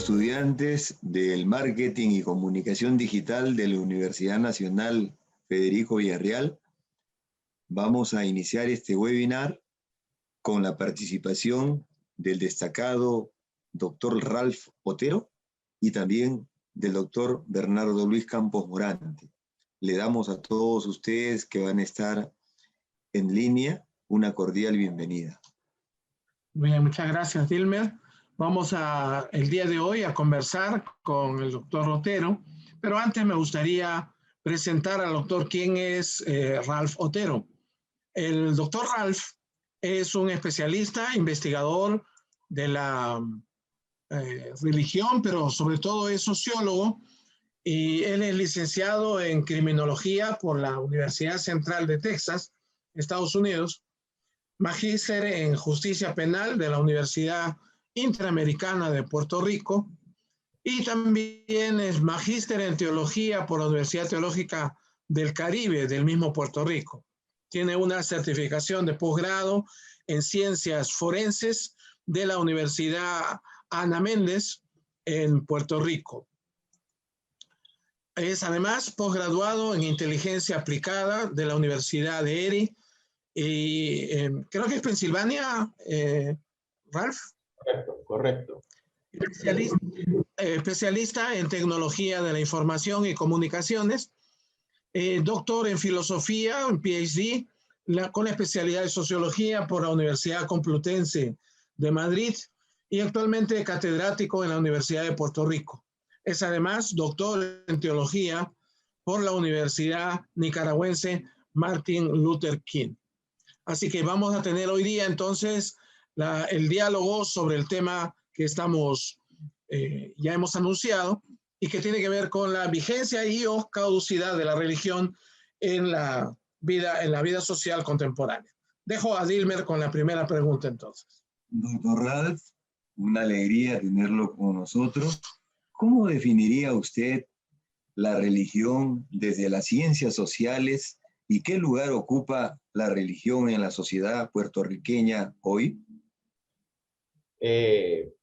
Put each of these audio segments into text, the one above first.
estudiantes del Marketing y Comunicación Digital de la Universidad Nacional Federico Villarreal, vamos a iniciar este webinar con la participación del destacado doctor Ralph Otero y también del doctor Bernardo Luis Campos Morante. Le damos a todos ustedes que van a estar en línea una cordial bienvenida. Bien, muchas gracias, Dilmer. Vamos el día de hoy a conversar con el doctor Otero, pero antes me gustaría presentar al doctor quién es Ralph Otero. El doctor Ralph es un especialista, investigador de la religión, pero sobre todo es sociólogo, y él es licenciado en criminología por la Universidad Central de Texas, Estados Unidos, magíster en justicia penal de la Universidad Interamericana de Puerto Rico y también es magíster en teología por la Universidad Teológica del Caribe del mismo Puerto Rico. Tiene una certificación de posgrado en ciencias forenses de la Universidad Ana Méndez en Puerto Rico. Es además posgraduado en inteligencia aplicada de la Universidad de Erie y creo que es Pensilvania, Ralph. Correcto. Especialista en tecnología de la información y comunicaciones, doctor en filosofía, un PhD, con especialidad de sociología por la Universidad Complutense de Madrid y actualmente catedrático en la Universidad de Puerto Rico. Es además doctor en teología por la Universidad Nicaragüense Martin Luther King. Así que vamos a tener hoy día entonces el diálogo sobre el tema que ya hemos anunciado y que tiene que ver con la vigencia y o caducidad de la religión en la vida social contemporánea. Dejo a Dilmer con la primera pregunta entonces. Doctor Ralph, una alegría tenerlo con nosotros. ¿Cómo definiría usted la religión desde las ciencias sociales y qué lugar ocupa la religión en la sociedad puertorriqueña hoy?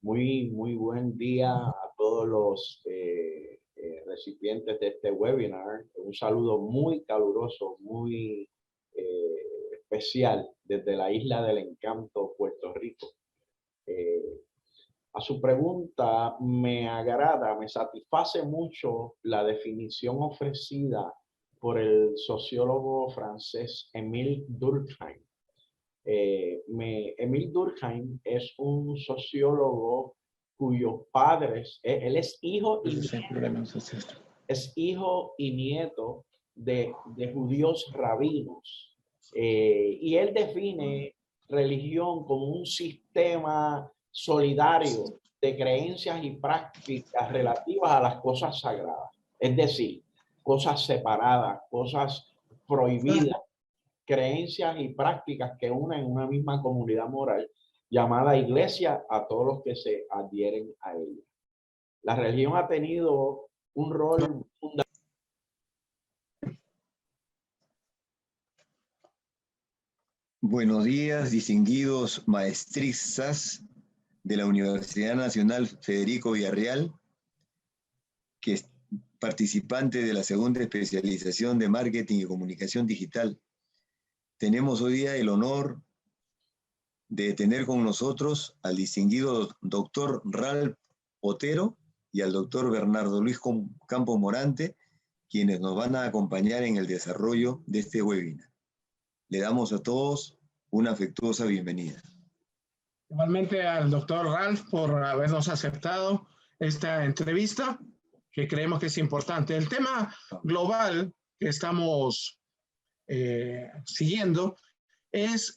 Muy buen día a todos los recipientes de este webinar. Un saludo muy caluroso, muy especial desde la Isla del Encanto, Puerto Rico. A su pregunta, me agrada, me satisface mucho la definición ofrecida por el sociólogo francés Émile Durkheim. Émile Durkheim es un sociólogo cuyos padres, él es hijo y nieto de judíos rabinos. Y él define religión como un sistema solidario de creencias y prácticas relativas a las cosas sagradas. Es decir, cosas separadas, cosas prohibidas, creencias y prácticas que unen una misma comunidad moral llamada iglesia a todos los que se adhieren a ella. La religión ha tenido un rol fundamental. Buenos días, distinguidos maestrizas de la Universidad Nacional Federico Villarreal, que es participante de la segunda especialización de Marketing y Comunicación Digital. Tenemos hoy día el honor de tener con nosotros al distinguido doctor Ralph Otero y al doctor Bernardo Luis Campos Morante, quienes nos van a acompañar en el desarrollo de este webinar. Le damos a todos una afectuosa bienvenida. Igualmente al doctor Ralph por habernos aceptado esta entrevista, que creemos que es importante. El tema global que estamos siguiendo es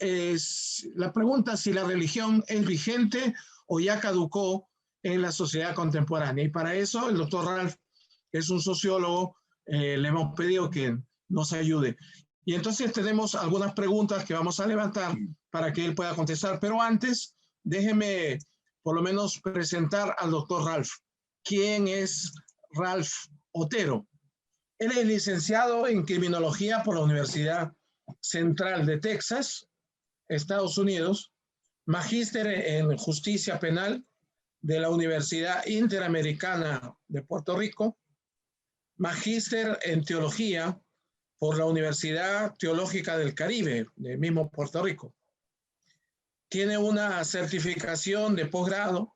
la pregunta si la religión es vigente o ya caducó en la sociedad contemporánea. Y para eso el doctor Ralph, que es un sociólogo, le hemos pedido que nos ayude. Y entonces tenemos algunas preguntas que vamos a levantar para que él pueda contestar. Pero antes, déjeme por lo menos presentar al doctor Ralph. ¿Quién es Ralph Otero? Él es licenciado en criminología por la Universidad Central de Texas, Estados Unidos, magíster en justicia penal de la Universidad Interamericana de Puerto Rico, magíster en teología por la Universidad Teológica del Caribe, de mismo Puerto Rico. Tiene una certificación de posgrado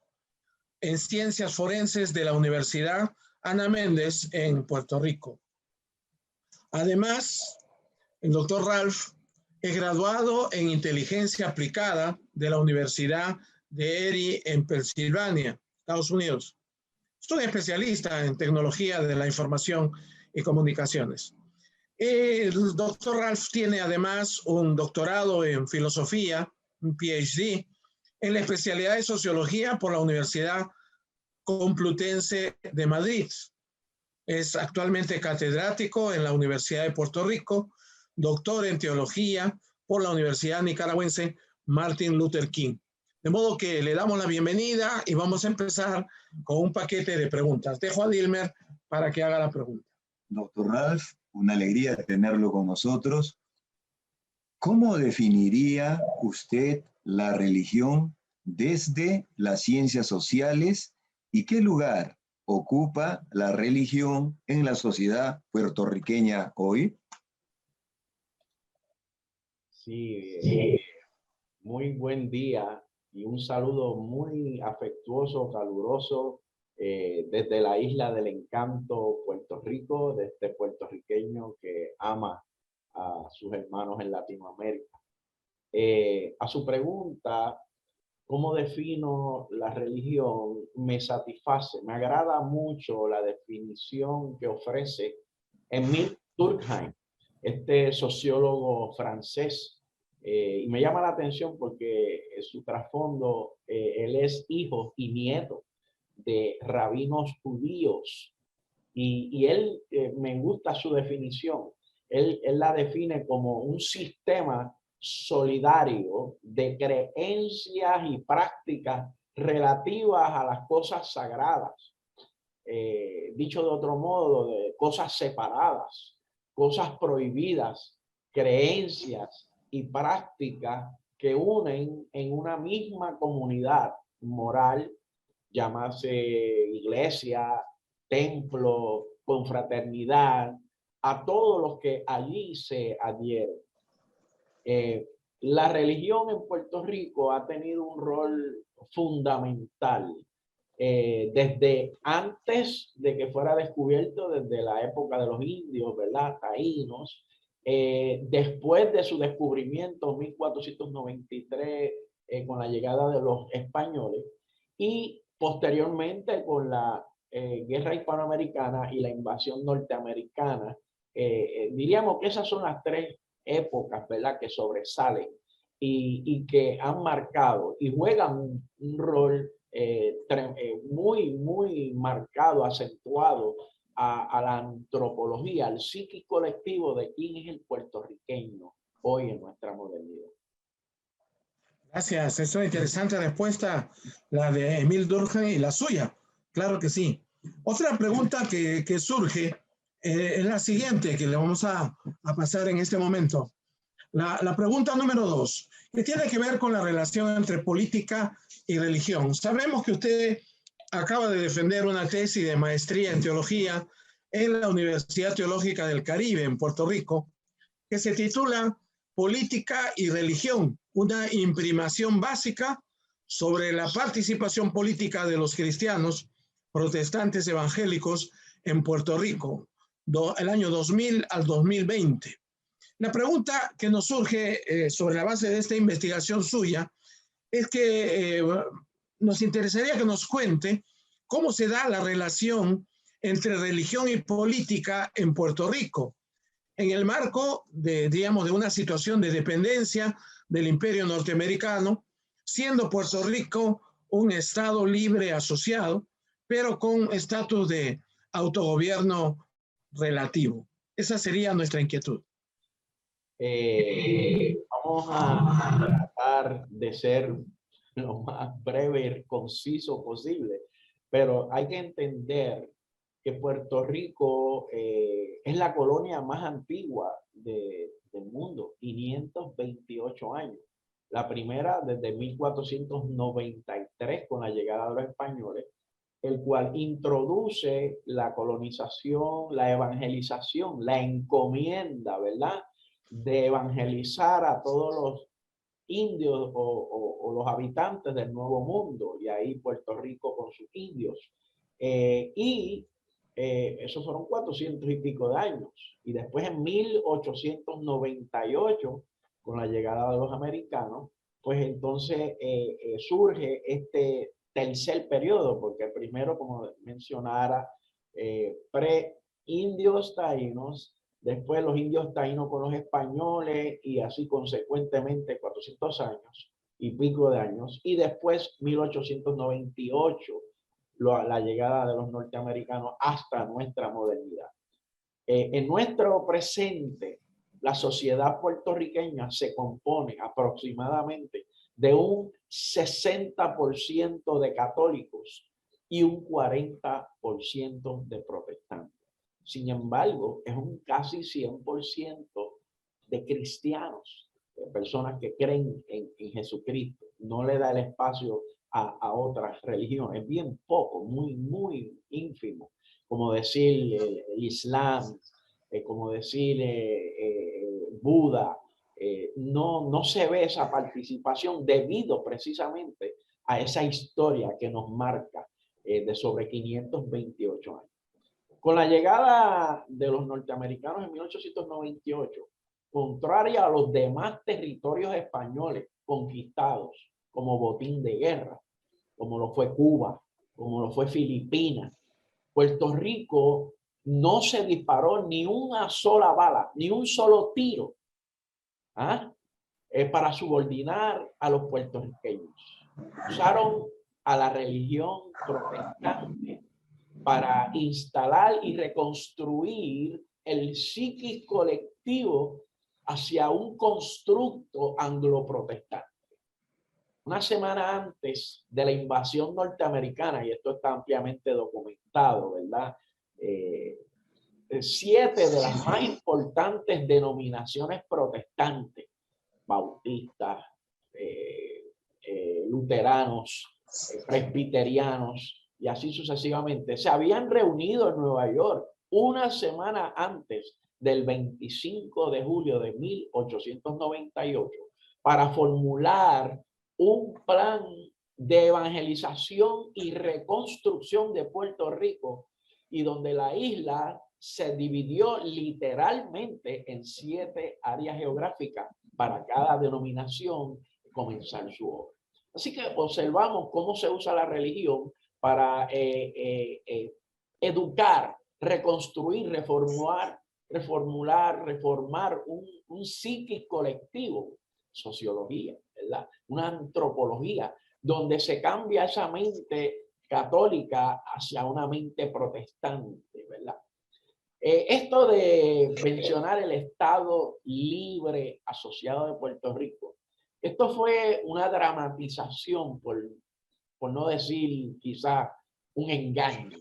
en ciencias forenses de la Universidad Ana Méndez en Puerto Rico. Además, el doctor Ralph es graduado en inteligencia aplicada de la Universidad de Erie en Pensilvania, Estados Unidos. Es un especialista en tecnología de la información y comunicaciones. El doctor Ralph tiene además un doctorado en filosofía, un PhD, en la especialidad de sociología por la Universidad Complutense de Madrid. Es actualmente catedrático en la Universidad de Puerto Rico, doctor en teología por la Universidad Nicaragüense Martin Luther King. De modo que le damos la bienvenida y vamos a empezar con un paquete de preguntas. Dejo a Dilmer para que haga la pregunta. Doctor Ralph, una alegría tenerlo con nosotros. ¿Cómo definiría usted la religión desde las ciencias sociales y qué lugar ocupa la religión en la sociedad puertorriqueña hoy? Sí, muy buen día y un saludo muy afectuoso, caluroso desde la isla del encanto, Puerto Rico, de este puertorriqueño que ama a sus hermanos en Latinoamérica. A su pregunta, ¿cómo defino la religión? Me satisface, me agrada mucho la definición que ofrece Émile Durkheim, este sociólogo francés. Y me llama la atención porque su trasfondo, él es hijo y nieto de rabinos judíos. Y él, me gusta su definición. Él la define como un sistema solidario de creencias y prácticas relativas a las cosas sagradas. Dicho de otro modo, de cosas separadas, cosas prohibidas, creencias y prácticas que unen en una misma comunidad moral, llámase iglesia, templo, confraternidad, a todos los que allí se adhieren. La religión en Puerto Rico ha tenido un rol fundamental desde antes de que fuera descubierto, desde la época de los indios, ¿verdad? Taínos, después de su descubrimiento en 1493 con la llegada de los españoles y posteriormente con la guerra hispanoamericana y la invasión norteamericana. Diríamos que esas son las tres épocas, ¿verdad?, que sobresalen y que han marcado y juegan un rol muy marcado, acentuado a la antropología, al psiquis colectivo de quién es el puertorriqueño hoy en nuestra modernidad. Gracias, es una interesante respuesta la de Émile Durkheim y la suya, claro que sí. Otra pregunta que surge es la siguiente, que le vamos a pasar en este momento. La pregunta número 2, que tiene que ver con la relación entre política y religión. Sabemos que usted acaba de defender una tesis de maestría en teología en la Universidad Teológica del Caribe, en Puerto Rico, que se titula Política y Religión, una imprimación básica sobre la participación política de los cristianos protestantes evangélicos en Puerto Rico, el año 2000 al 2020. La pregunta que nos surge sobre la base de esta investigación suya es que nos interesaría que nos cuente cómo se da la relación entre religión y política en Puerto Rico, en el marco digamos, de una situación de dependencia del imperio norteamericano, siendo Puerto Rico un estado libre asociado, pero con estatus de autogobierno relativo. Esa sería nuestra inquietud. Vamos a tratar de ser lo más breve y conciso posible, pero hay que entender que Puerto Rico es la colonia más antigua del mundo, 528 años. La primera desde 1493 con la llegada de los españoles, el cual introduce la colonización, la evangelización, la encomienda, ¿verdad? De evangelizar a todos los indios o los habitantes del Nuevo Mundo, y ahí Puerto Rico con sus indios. Esos fueron 400 y pico de años. Y después en 1898, con la llegada de los americanos, pues entonces surge este tercer periodo, porque el primero, como mencionara, pre-indios taínos, después los indios taínos con los españoles y así consecuentemente 400 años y pico de años, y después 1898, la llegada de los norteamericanos hasta nuestra modernidad. En nuestro presente, la sociedad puertorriqueña se compone aproximadamente de un 60% de católicos y un 40% de protestantes. Sin embargo, es un casi 100% de cristianos, de personas que creen en Jesucristo. No le da el espacio a otras religiones. Es bien poco, muy ínfimo. Como decir el Islam, como decir Buda. No se ve esa participación debido precisamente a esa historia que nos marca de sobre 528 años. Con la llegada de los norteamericanos en 1898, contraria a los demás territorios españoles conquistados como botín de guerra, como lo fue Cuba, como lo fue Filipinas, Puerto Rico no se disparó ni una sola bala, ni un solo tiro para subordinar a los puertorriqueños. Usaron a la religión protestante para instalar y reconstruir el psiquis colectivo hacia un constructo anglo-protestante. Una semana antes de la invasión norteamericana, y esto está ampliamente documentado, ¿verdad? 7 de las más importantes denominaciones protestantes, bautistas, luteranos, presbiterianos, y así sucesivamente, se habían reunido en Nueva York una semana antes del 25 de julio de 1898 para formular un plan de evangelización y reconstrucción de Puerto Rico, y donde la isla se dividió literalmente en 7 áreas geográficas para cada denominación comenzar su obra. Así que observamos cómo se usa la religión para educar, reconstruir, reformar un psiquis colectivo, sociología, ¿verdad? Una antropología, donde se cambia esa mente católica hacia una mente protestante, ¿verdad? Esto de mencionar el Estado Libre Asociado de Puerto Rico, esto fue una dramatización, por no decir quizá un engaño,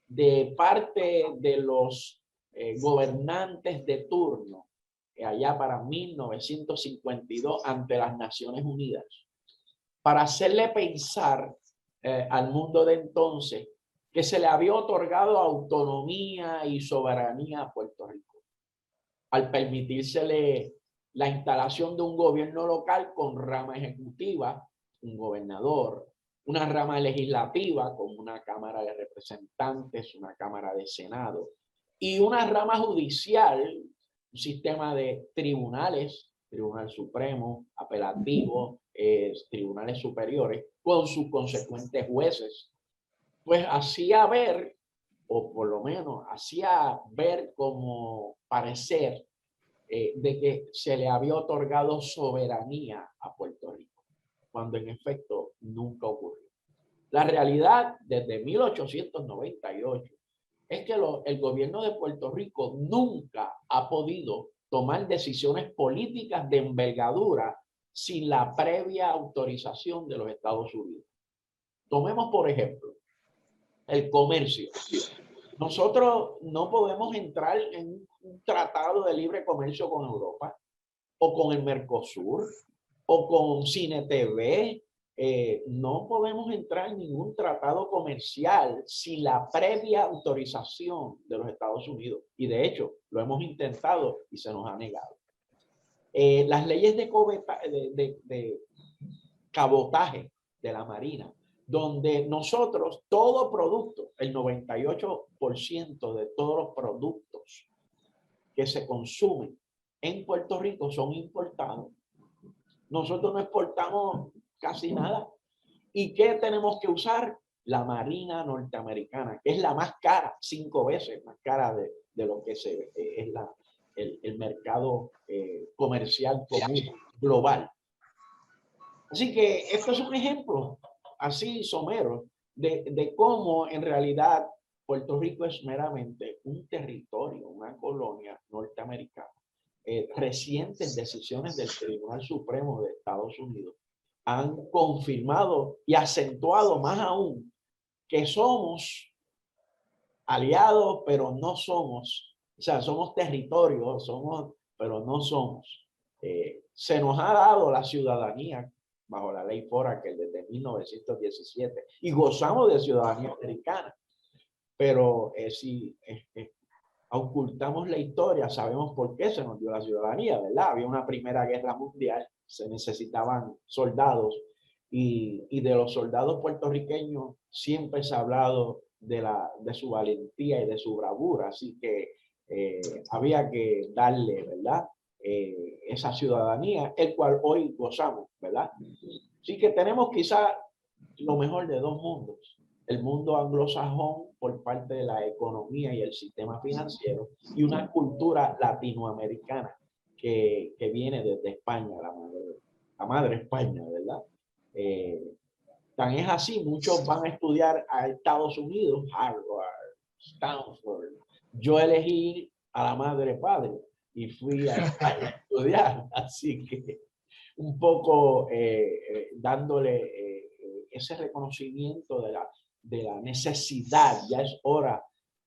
de parte de los gobernantes de turno, allá para 1952 ante las Naciones Unidas, para hacerle pensar al mundo de entonces que se le había otorgado autonomía y soberanía a Puerto Rico, al permitírsele la instalación de un gobierno local con rama ejecutiva, un gobernador, una rama legislativa como una Cámara de Representantes, una Cámara de Senado, y una rama judicial, un sistema de tribunales, Tribunal Supremo, apelativo, tribunales superiores, con sus consecuentes jueces. Pues hacía ver, o por lo menos hacía ver como parecer de que se le había otorgado soberanía a Puerto Rico, cuando en efecto nunca ocurrió. La realidad desde 1898 es que el gobierno de Puerto Rico nunca ha podido tomar decisiones políticas de envergadura sin la previa autorización de los Estados Unidos. Tomemos, por ejemplo, el comercio. Nosotros no podemos entrar en un tratado de libre comercio con Europa o con el Mercosur o con Cine TV. No podemos entrar en ningún tratado comercial sin la previa autorización de los Estados Unidos. Y de hecho, lo hemos intentado y se nos ha negado. Las leyes de cabotaje de la Marina, donde nosotros, todo producto, el 98% de todos los productos que se consumen en Puerto Rico son importados. Nosotros no exportamos casi nada. ¿Y qué tenemos que usar? La Marina norteamericana, que es la más cara, 5 veces más cara de lo que es el mercado comercial común global. Así que esto es un ejemplo así somero de cómo en realidad Puerto Rico es meramente un territorio, una colonia norteamericana. Recientes decisiones del Tribunal Supremo de Estados Unidos han confirmado y acentuado más aún que somos aliados, pero no somos, o sea, somos territorios, pero no somos. Se nos ha dado la ciudadanía bajo la ley Foraker desde 1917 y gozamos de ciudadanía americana, pero si ocultamos la historia, sabemos por qué se nos dio la ciudadanía, ¿verdad? Había una primera guerra mundial, se necesitaban soldados y de los soldados puertorriqueños siempre se ha hablado de su valentía y de su bravura, así que había que darle, ¿verdad? Esa ciudadanía, el cual hoy gozamos, ¿verdad? Así que tenemos quizá lo mejor de dos mundos. El mundo anglosajón por parte de la economía y el sistema financiero y una cultura latinoamericana que viene desde España, la madre España, ¿verdad? Tan es así, muchos van a estudiar a Estados Unidos, Harvard, Stanford. Yo elegí a la madre padre y fui a España a estudiar, así que un poco dándole ese reconocimiento de la necesidad. Ya es hora,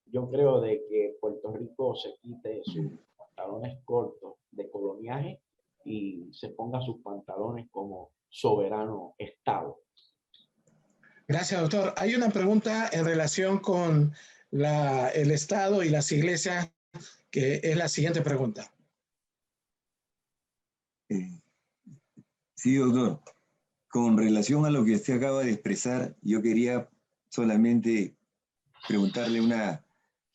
yo creo, de que Puerto Rico se quite sus pantalones cortos de coloniaje y se ponga sus pantalones como soberano Estado. Gracias, doctor. Hay una pregunta en relación con el Estado y las iglesias, que es la siguiente pregunta. Sí, doctor. Con relación a lo que usted acaba de expresar, yo quería solamente preguntarle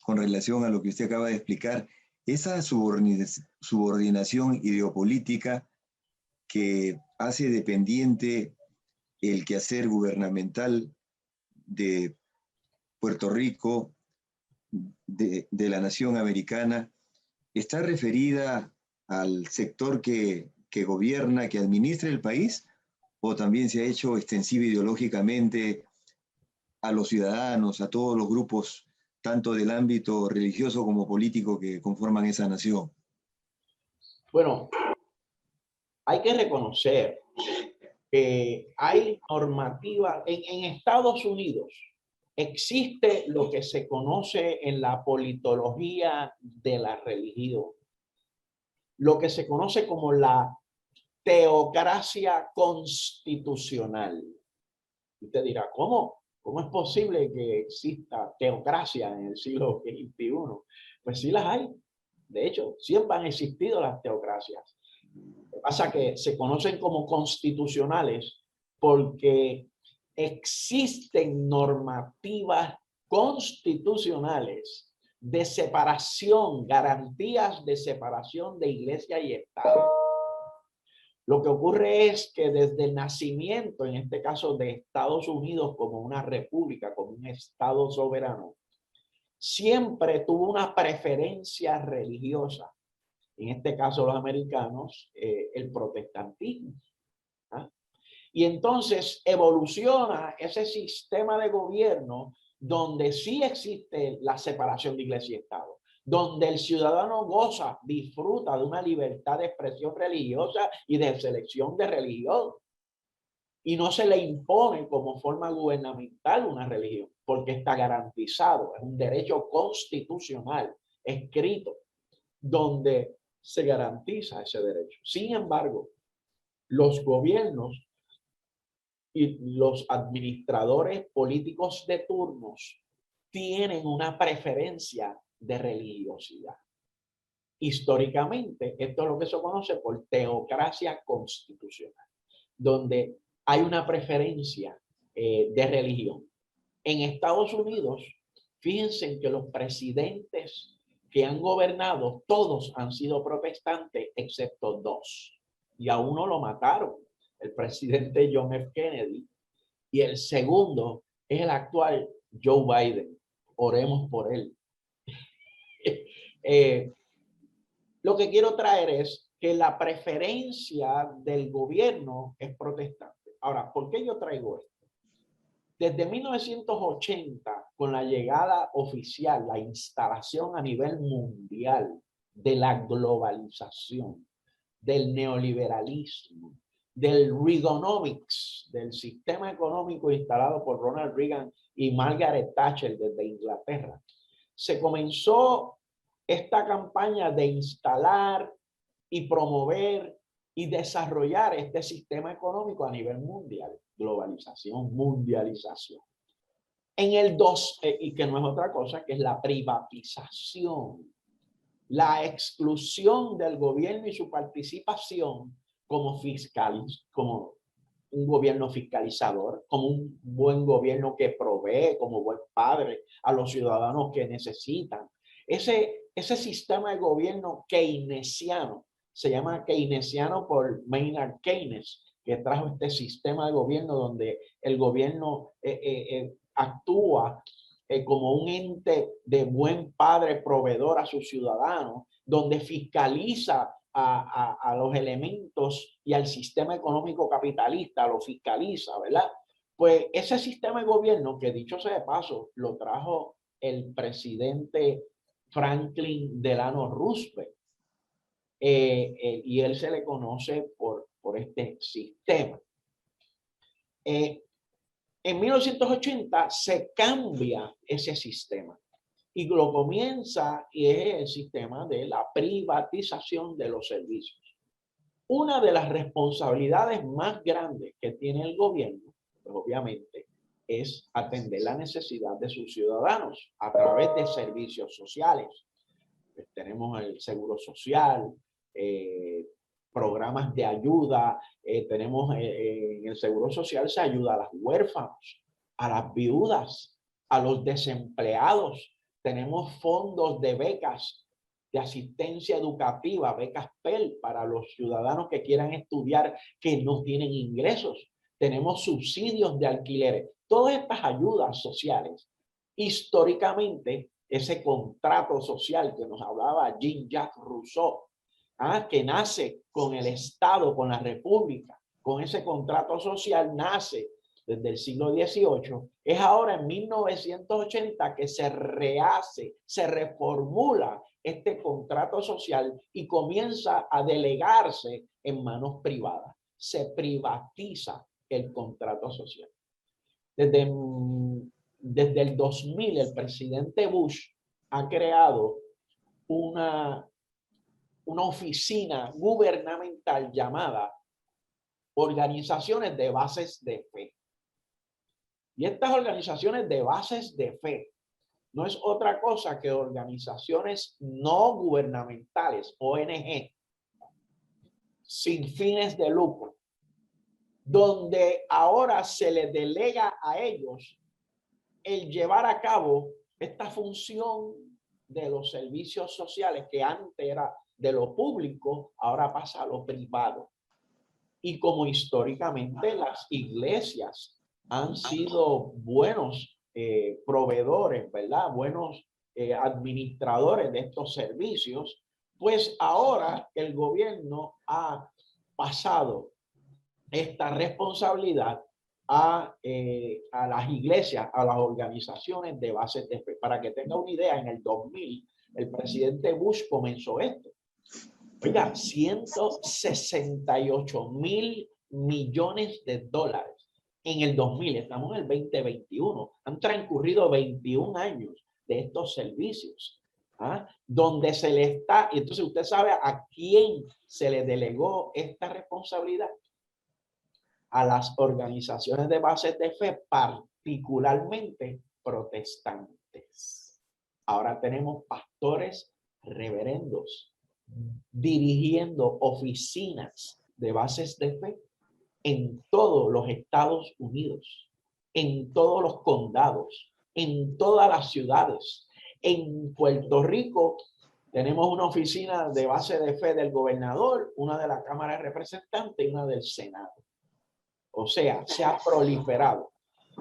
con relación a lo que usted acaba de explicar, esa subordinación ideopolítica que hace dependiente el quehacer gubernamental de Puerto Rico, de la nación americana, ¿está referida al sector que gobierna, que administra el país, o también se ha hecho extensiva ideológicamente a los ciudadanos, a todos los grupos, tanto del ámbito religioso como político que conforman esa nación? Bueno, hay que reconocer que hay normativa en Estados Unidos. Existe lo que se conoce en la politología de la religión, lo que se conoce como la teocracia constitucional. Usted dirá, ¿cómo? ¿Cómo es posible que exista teocracia en el siglo XXI? Pues sí las hay. De hecho, siempre han existido las teocracias. Lo que pasa es que se conocen como constitucionales porque existen normativas constitucionales de separación, garantías de separación de iglesia y Estado. Lo que ocurre es que desde el nacimiento, en este caso de Estados Unidos como una república, como un Estado soberano, siempre tuvo una preferencia religiosa. En este caso los americanos, el protestantismo. ¿Ah? Y entonces evoluciona ese sistema de gobierno donde sí existe la separación de iglesia y Estado, donde el ciudadano goza, disfruta de una libertad de expresión religiosa y de selección de religión. Y no se le impone como forma gubernamental una religión, porque está garantizado, es un derecho constitucional escrito, donde se garantiza ese derecho. Sin embargo, los gobiernos y los administradores políticos de turnos tienen una preferencia de religiosidad. Históricamente, esto es lo que se conoce por teocracia constitucional, donde hay una preferencia de religión. En Estados Unidos, fíjense que los presidentes que han gobernado, todos han sido protestantes, excepto dos. Y a uno lo mataron, el presidente John F. Kennedy, y el segundo es el actual Joe Biden. Oremos por él. Lo que quiero traer es que la preferencia del gobierno es protestante. Ahora, ¿por qué yo traigo esto? Desde 1980, con la llegada oficial, la instalación a nivel mundial de la globalización, del neoliberalismo, del Reaganomics, del sistema económico instalado por Ronald Reagan y Margaret Thatcher desde Inglaterra, se comenzó esta campaña de instalar y promover y desarrollar este sistema económico a nivel mundial. Globalización, mundialización. En el 2, y que no es otra cosa que es la privatización, la exclusión del gobierno y su participación como como un gobierno fiscalizador, como un buen gobierno que provee, como buen padre a los ciudadanos que necesitan. Ese sistema de gobierno keynesiano, se llama keynesiano por Maynard Keynes, que trajo este sistema de gobierno donde el gobierno actúa como un ente de buen padre proveedor a sus ciudadanos, donde fiscaliza a los elementos y al sistema económico capitalista, lo fiscaliza, ¿verdad? Pues ese sistema de gobierno, que dicho sea de paso, lo trajo el presidente Franklin Delano Roosevelt, y él se le conoce por este sistema. En 1980 se cambia ese sistema y lo comienza y es el sistema de la privatización de los servicios. Una de las responsabilidades más grandes que tiene el gobierno, pues obviamente, es atender la necesidad de sus ciudadanos a través de servicios sociales. Pues tenemos el seguro social, programas de ayuda, tenemos en el seguro social se ayuda a los huérfanos, a las viudas, a los desempleados. Tenemos fondos de becas de asistencia educativa, becas Pell para los ciudadanos que quieran estudiar que no tienen ingresos. Tenemos subsidios de alquileres. Todas estas ayudas sociales, históricamente, ese contrato social que nos hablaba Jean-Jacques Rousseau, que nace con el Estado, con la República, con ese contrato social, nace desde el siglo XVIII, es ahora en 1980 que se rehace, se reformula este contrato social y comienza a delegarse en manos privadas. Se privatiza el contrato social. Desde el 2000, el presidente Bush ha creado una oficina gubernamental llamada Organizaciones de Bases de Fe. Y estas organizaciones de bases de fe no es otra cosa que organizaciones no gubernamentales, ONG, sin fines de lucro, donde ahora se les delega a ellos el llevar a cabo esta función de los servicios sociales que antes era de lo público, ahora pasa a lo privado. Y como históricamente las iglesias han sido buenos proveedores, ¿verdad? Buenos administradores de estos servicios, pues ahora el gobierno ha pasado esta responsabilidad a las iglesias, a las organizaciones de bases de fe. Para que tenga una idea, en el 2000 el presidente Bush comenzó esto. Oiga, 168.000 millones de dólares en el 2000, estamos en el 2021, han transcurrido 21 años de estos servicios, donde se le está, y entonces usted sabe a quién se le delegó esta responsabilidad, a las organizaciones de bases de fe, particularmente protestantes. Ahora tenemos pastores reverendos dirigiendo oficinas de bases de fe en todos los Estados Unidos, en todos los condados, en todas las ciudades. En Puerto Rico tenemos una oficina de base de fe del gobernador, una de la Cámara de Representantes y una del Senado. O sea, se ha proliferado.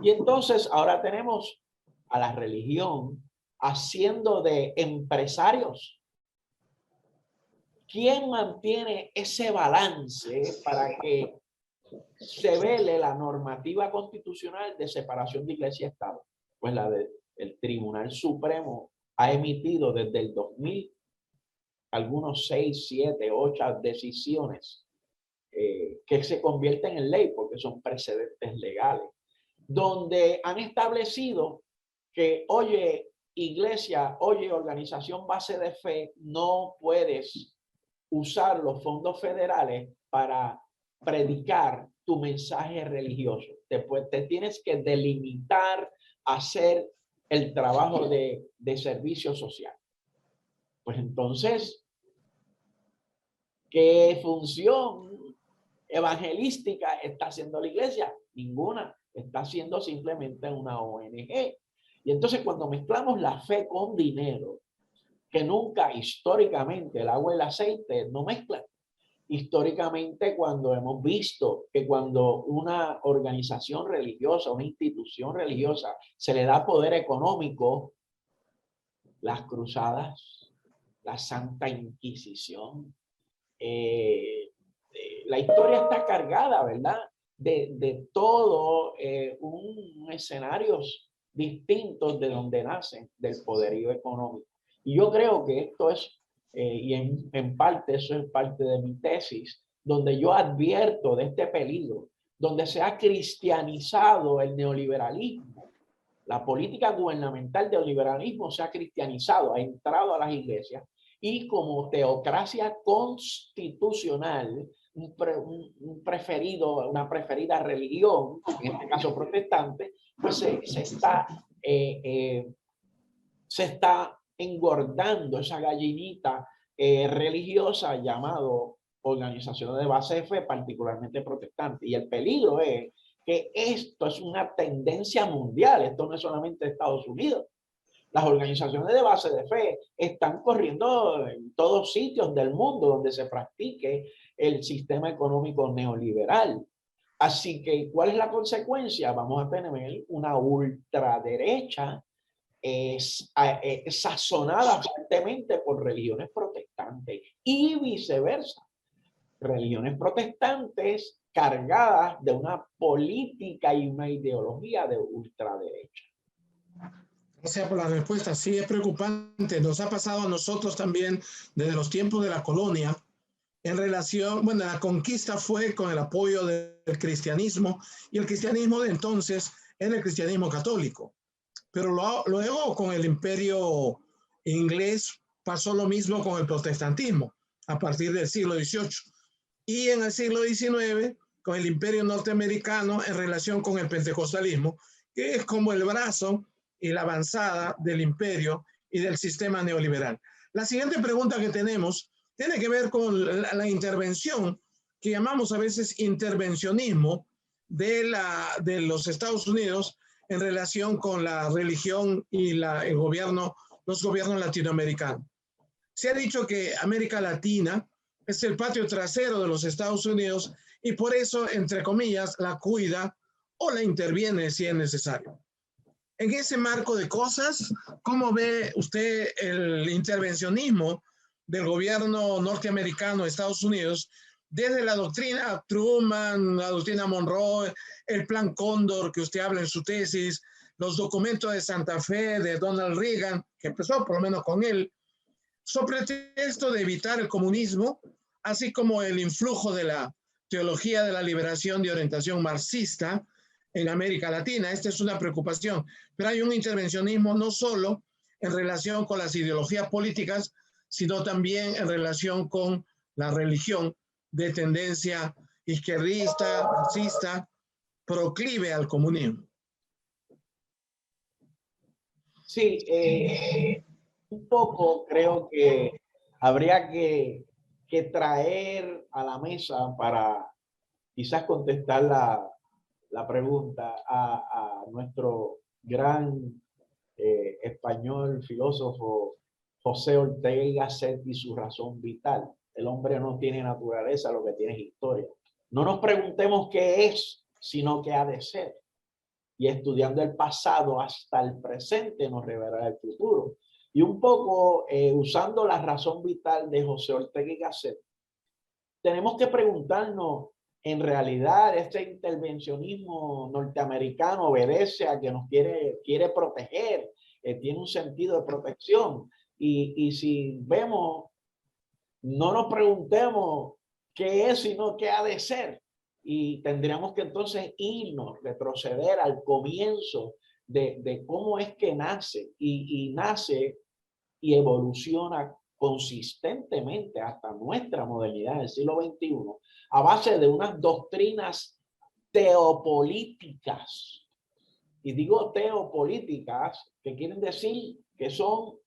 Y entonces ahora tenemos a la religión haciendo de empresarios. ¿Quién mantiene ese balance para que se vele la normativa constitucional de separación de iglesia y Estado? Pues la del Tribunal Supremo ha emitido desde el 2000 algunos 6, 7, 8 decisiones que se convierten en ley porque son precedentes legales, donde han establecido que, oye, iglesia, oye, organización base de fe, no puedes usar los fondos federales para predicar tu mensaje religioso. Te tienes que delimitar a hacer el trabajo de servicio social. Pues entonces, ¿qué función evangelística está haciendo la iglesia? Ninguna. Está haciendo simplemente una ONG. Y entonces cuando mezclamos la fe con dinero, que nunca históricamente el agua y el aceite no mezclan. Históricamente, cuando hemos visto que cuando una organización religiosa, una institución religiosa, se le da poder económico, las cruzadas, la Santa Inquisición, la historia está cargada, ¿verdad? De todo un escenarios distintos de donde nacen del poderío económico. Y yo creo que esto es, y en parte eso es parte de mi tesis, donde yo advierto de este peligro, donde se ha cristianizado el neoliberalismo. La política gubernamental del liberalismo se ha cristianizado, ha entrado a las iglesias y como teocracia constitucional, un preferido, una preferida religión, en este caso protestante, pues se está engordando esa gallinita religiosa llamado organizaciones de base de fe, particularmente protestante. Y el peligro es que esto es una tendencia mundial, esto no es solamente de Estados Unidos. Las organizaciones de base de fe están corriendo en todos sitios del mundo donde se practique el sistema económico neoliberal. Así que, ¿cuál es la consecuencia? Vamos a tener una ultraderecha sazonada fuertemente por religiones protestantes y viceversa. Religiones protestantes cargadas de una política y una ideología de ultraderecha. Gracias por la respuesta. Sí, es preocupante. Nos ha pasado a nosotros también desde los tiempos de la colonia en relación, bueno, la conquista fue con el apoyo del cristianismo y el cristianismo de entonces era el cristianismo católico. Pero luego con el imperio inglés pasó lo mismo con el protestantismo a partir del siglo XVIII. Y en el siglo XIX con el imperio norteamericano en relación con el pentecostalismo, que es como el brazo y la avanzada del imperio y del sistema neoliberal. La siguiente pregunta que tenemos tiene que ver con la intervención que llamamos a veces intervencionismo de los Estados Unidos en relación con la religión y los gobiernos latinoamericanos. Se ha dicho que América Latina es el patio trasero de los Estados Unidos y por eso, entre comillas, la cuida o la interviene si es necesario. En ese marco de cosas, ¿cómo ve usted el intervencionismo del gobierno norteamericano de Estados Unidos desde la doctrina Truman, la doctrina Monroe, el plan Cóndor que usted habla en su tesis, los documentos de Santa Fe de Donald Reagan, que empezó por lo menos con él, sobre pretexto de evitar el comunismo, así como el influjo de la teología de la liberación de orientación marxista en América Latina? Esta es una preocupación, pero hay un intervencionismo no solo en relación con las ideologías políticas, sino también en relación con la religión de tendencia izquierdista, marxista, proclive al comunismo. Sí, un poco creo que habría que traer a la mesa para quizás contestar la pregunta a nuestro gran español filósofo José Ortega y Gasset y su razón vital. El hombre no tiene naturaleza, lo que tiene es historia. No nos preguntemos qué es, sino qué ha de ser. Y estudiando el pasado hasta el presente nos revelará el futuro. Y un poco usando la razón vital de José Ortega y Gasset, tenemos que preguntarnos, en realidad este intervencionismo norteamericano obedece a que nos quiere proteger, tiene un sentido de protección. Y si vemos, no nos preguntemos qué es, sino qué ha de ser. Y tendríamos que entonces irnos, retroceder al comienzo de cómo es que nace y nace y evoluciona consistentemente hasta nuestra modernidad del siglo XXI a base de unas doctrinas teopolíticas. Y digo teopolíticas, que quieren decir que son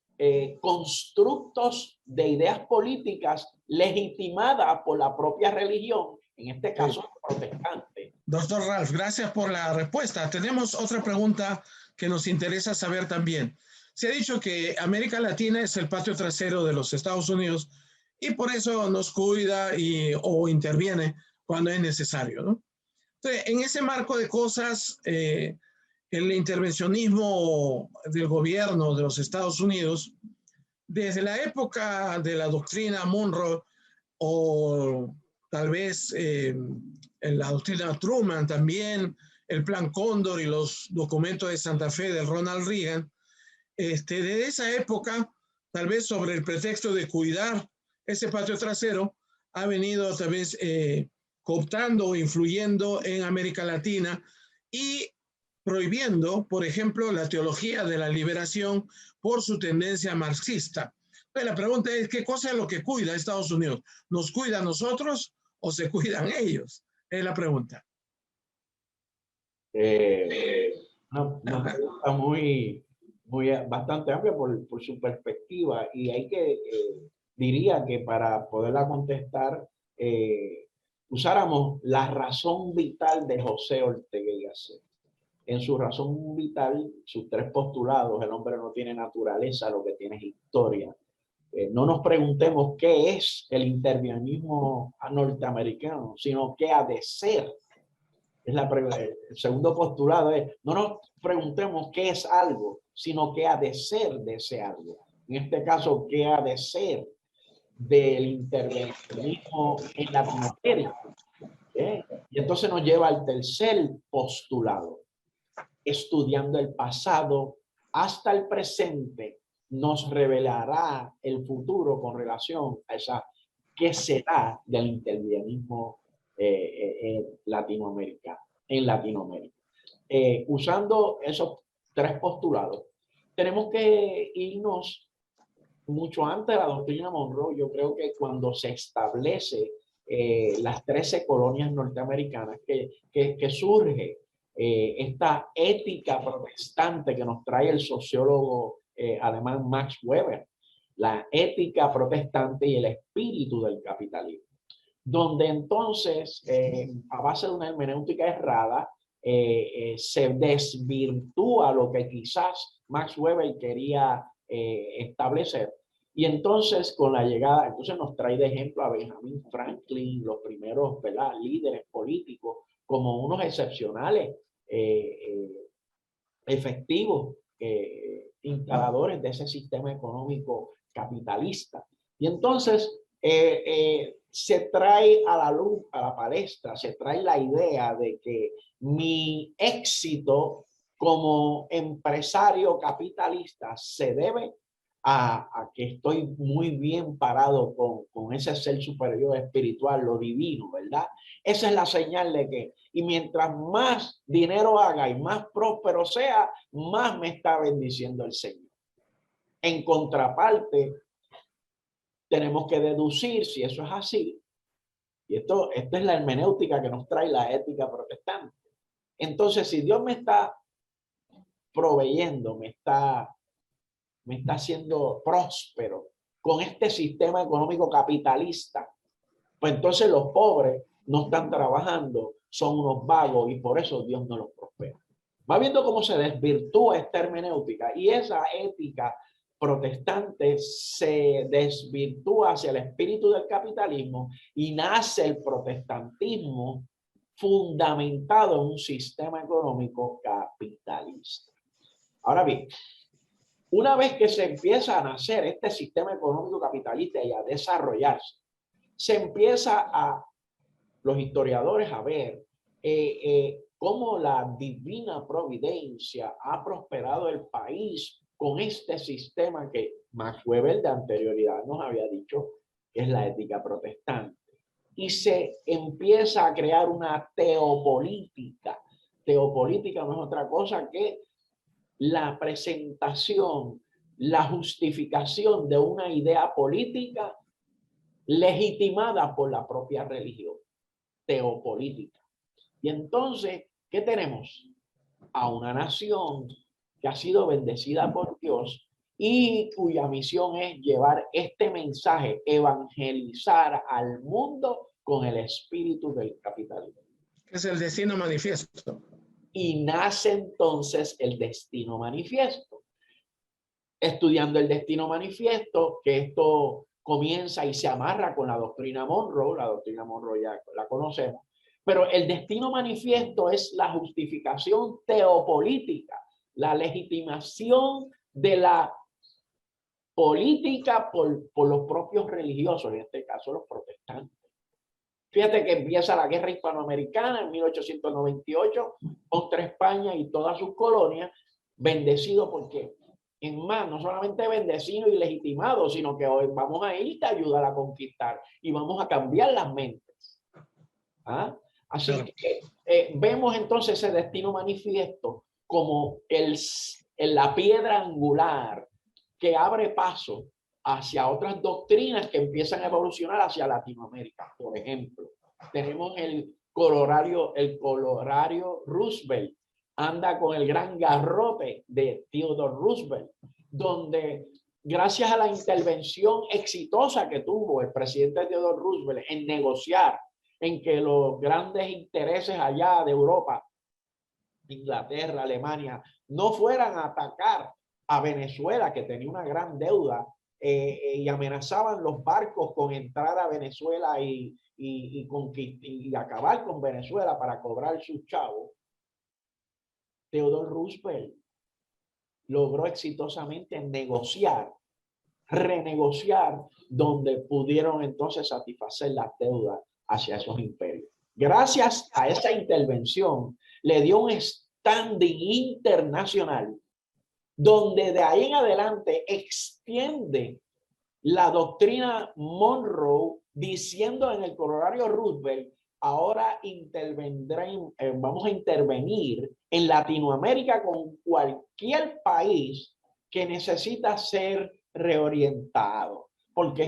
constructos de ideas políticas legitimadas por la propia religión, en este caso protestante. Doctor Ralph, gracias por la respuesta. Tenemos otra pregunta que nos interesa saber también. Se ha dicho que América Latina es el patio trasero de los Estados Unidos y por eso nos cuida o interviene cuando es necesario, ¿no? Entonces, en ese marco de cosas, el intervencionismo del gobierno de los Estados Unidos, desde la época de la doctrina Monroe o tal vez en la doctrina Truman también, el Plan Cóndor y los documentos de Santa Fe de Ronald Reagan, desde esa época, tal vez sobre el pretexto de cuidar ese patio trasero, ha venido tal vez cooptando o influyendo en América Latina y prohibiendo, por ejemplo, la teología de la liberación por su tendencia marxista. Entonces, la pregunta es, ¿qué cosa es lo que cuida Estados Unidos? ¿Nos cuida a nosotros o se cuidan ellos? Es la pregunta. Una pregunta bastante amplia por su perspectiva y hay que, diría que para poderla contestar, usáramos la razón vital de José Ortega y Gasset. En su razón vital, sus tres postulados: el hombre no tiene naturaleza, lo que tiene es historia. No nos preguntemos qué es el intervencionismo norteamericano, sino qué ha de ser. El segundo postulado es, no nos preguntemos qué es algo, sino qué ha de ser de ese algo. En este caso, qué ha de ser del intervencionismo en Latinoamérica. Y entonces nos lleva al tercer postulado. Estudiando el pasado hasta el presente, nos revelará el futuro con relación a esa qué será del intervencionismo en Latinoamérica. Usando esos tres postulados, tenemos que irnos mucho antes de la doctrina Monroe. Yo creo que cuando se establece las 13 colonias norteamericanas, que surge esta ética protestante que nos trae el sociólogo alemán Max Weber, la ética protestante y el espíritu del capitalismo, donde entonces, a base de una hermenéutica errada, se desvirtúa lo que quizás Max Weber quería establecer. Y entonces, con la llegada, entonces nos trae de ejemplo a Benjamin Franklin, los primeros, ¿verdad?, líderes políticos, como unos excepcionales, efectivos, instaladores de ese sistema económico capitalista. Y entonces se trae a la luz, a la palestra, se trae la idea de que mi éxito como empresario capitalista se debe a que estoy muy bien parado con ese ser superior espiritual, lo divino, ¿verdad? Esa es la señal de que, y mientras más dinero haga y más próspero sea, más me está bendiciendo el Señor. En contraparte, tenemos que deducir, si eso es así, Y esto es la hermenéutica que nos trae la ética protestante. Entonces, si Dios me está proveyendo, me está haciendo próspero con este sistema económico capitalista, pues entonces los pobres no están trabajando, son unos vagos y por eso Dios no los prospera. Va viendo cómo se desvirtúa esta hermenéutica y esa ética protestante se desvirtúa hacia el espíritu del capitalismo y nace el protestantismo fundamentado en un sistema económico capitalista. Ahora bien, una vez que se empieza a nacer este sistema económico capitalista y a desarrollarse, se empieza los historiadores a ver cómo la divina providencia ha prosperado el país con este sistema que Max Weber de anterioridad nos había dicho que es la ética protestante. Y se empieza a crear una teopolítica. Teopolítica no es otra cosa que la presentación, la justificación de una idea política legitimada por la propia religión, teopolítica. Y entonces, ¿qué tenemos? A una nación que ha sido bendecida por Dios y cuya misión es llevar este mensaje, evangelizar al mundo con el espíritu del capitalismo. Es el destino manifiesto. Y nace entonces el destino manifiesto. Estudiando el destino manifiesto, que esto comienza y se amarra con la doctrina Monroe ya la conocemos, pero el destino manifiesto es la justificación teopolítica, la legitimación de la política por los propios religiosos, en este caso los protestantes. Fíjate que empieza la guerra hispanoamericana en 1898 contra España y todas sus colonias, bendecido porque en más, no solamente bendecido y legitimado, sino que hoy vamos a ir a ayudar a conquistar y vamos a cambiar las mentes. ¿Ah? Así que vemos entonces ese destino manifiesto como la piedra angular que abre paso hacia otras doctrinas que empiezan a evolucionar hacia Latinoamérica. Por ejemplo, tenemos el colorario Roosevelt, anda con el gran garrote de Theodore Roosevelt, donde gracias a la intervención exitosa que tuvo el presidente Theodore Roosevelt en negociar, en que los grandes intereses allá de Europa, Inglaterra, Alemania, no fueran a atacar a Venezuela, que tenía una gran deuda, y amenazaban los barcos con entrar a Venezuela y acabar con Venezuela para cobrar sus chavos. Theodore Roosevelt logró exitosamente negociar, renegociar, donde pudieron entonces satisfacer las deudas hacia esos imperios. Gracias a esa intervención, le dio un standing internacional, donde de ahí en adelante extiende la doctrina Monroe, diciendo en el corolario Roosevelt, ahora vamos a intervenir en Latinoamérica con cualquier país que necesita ser reorientado, porque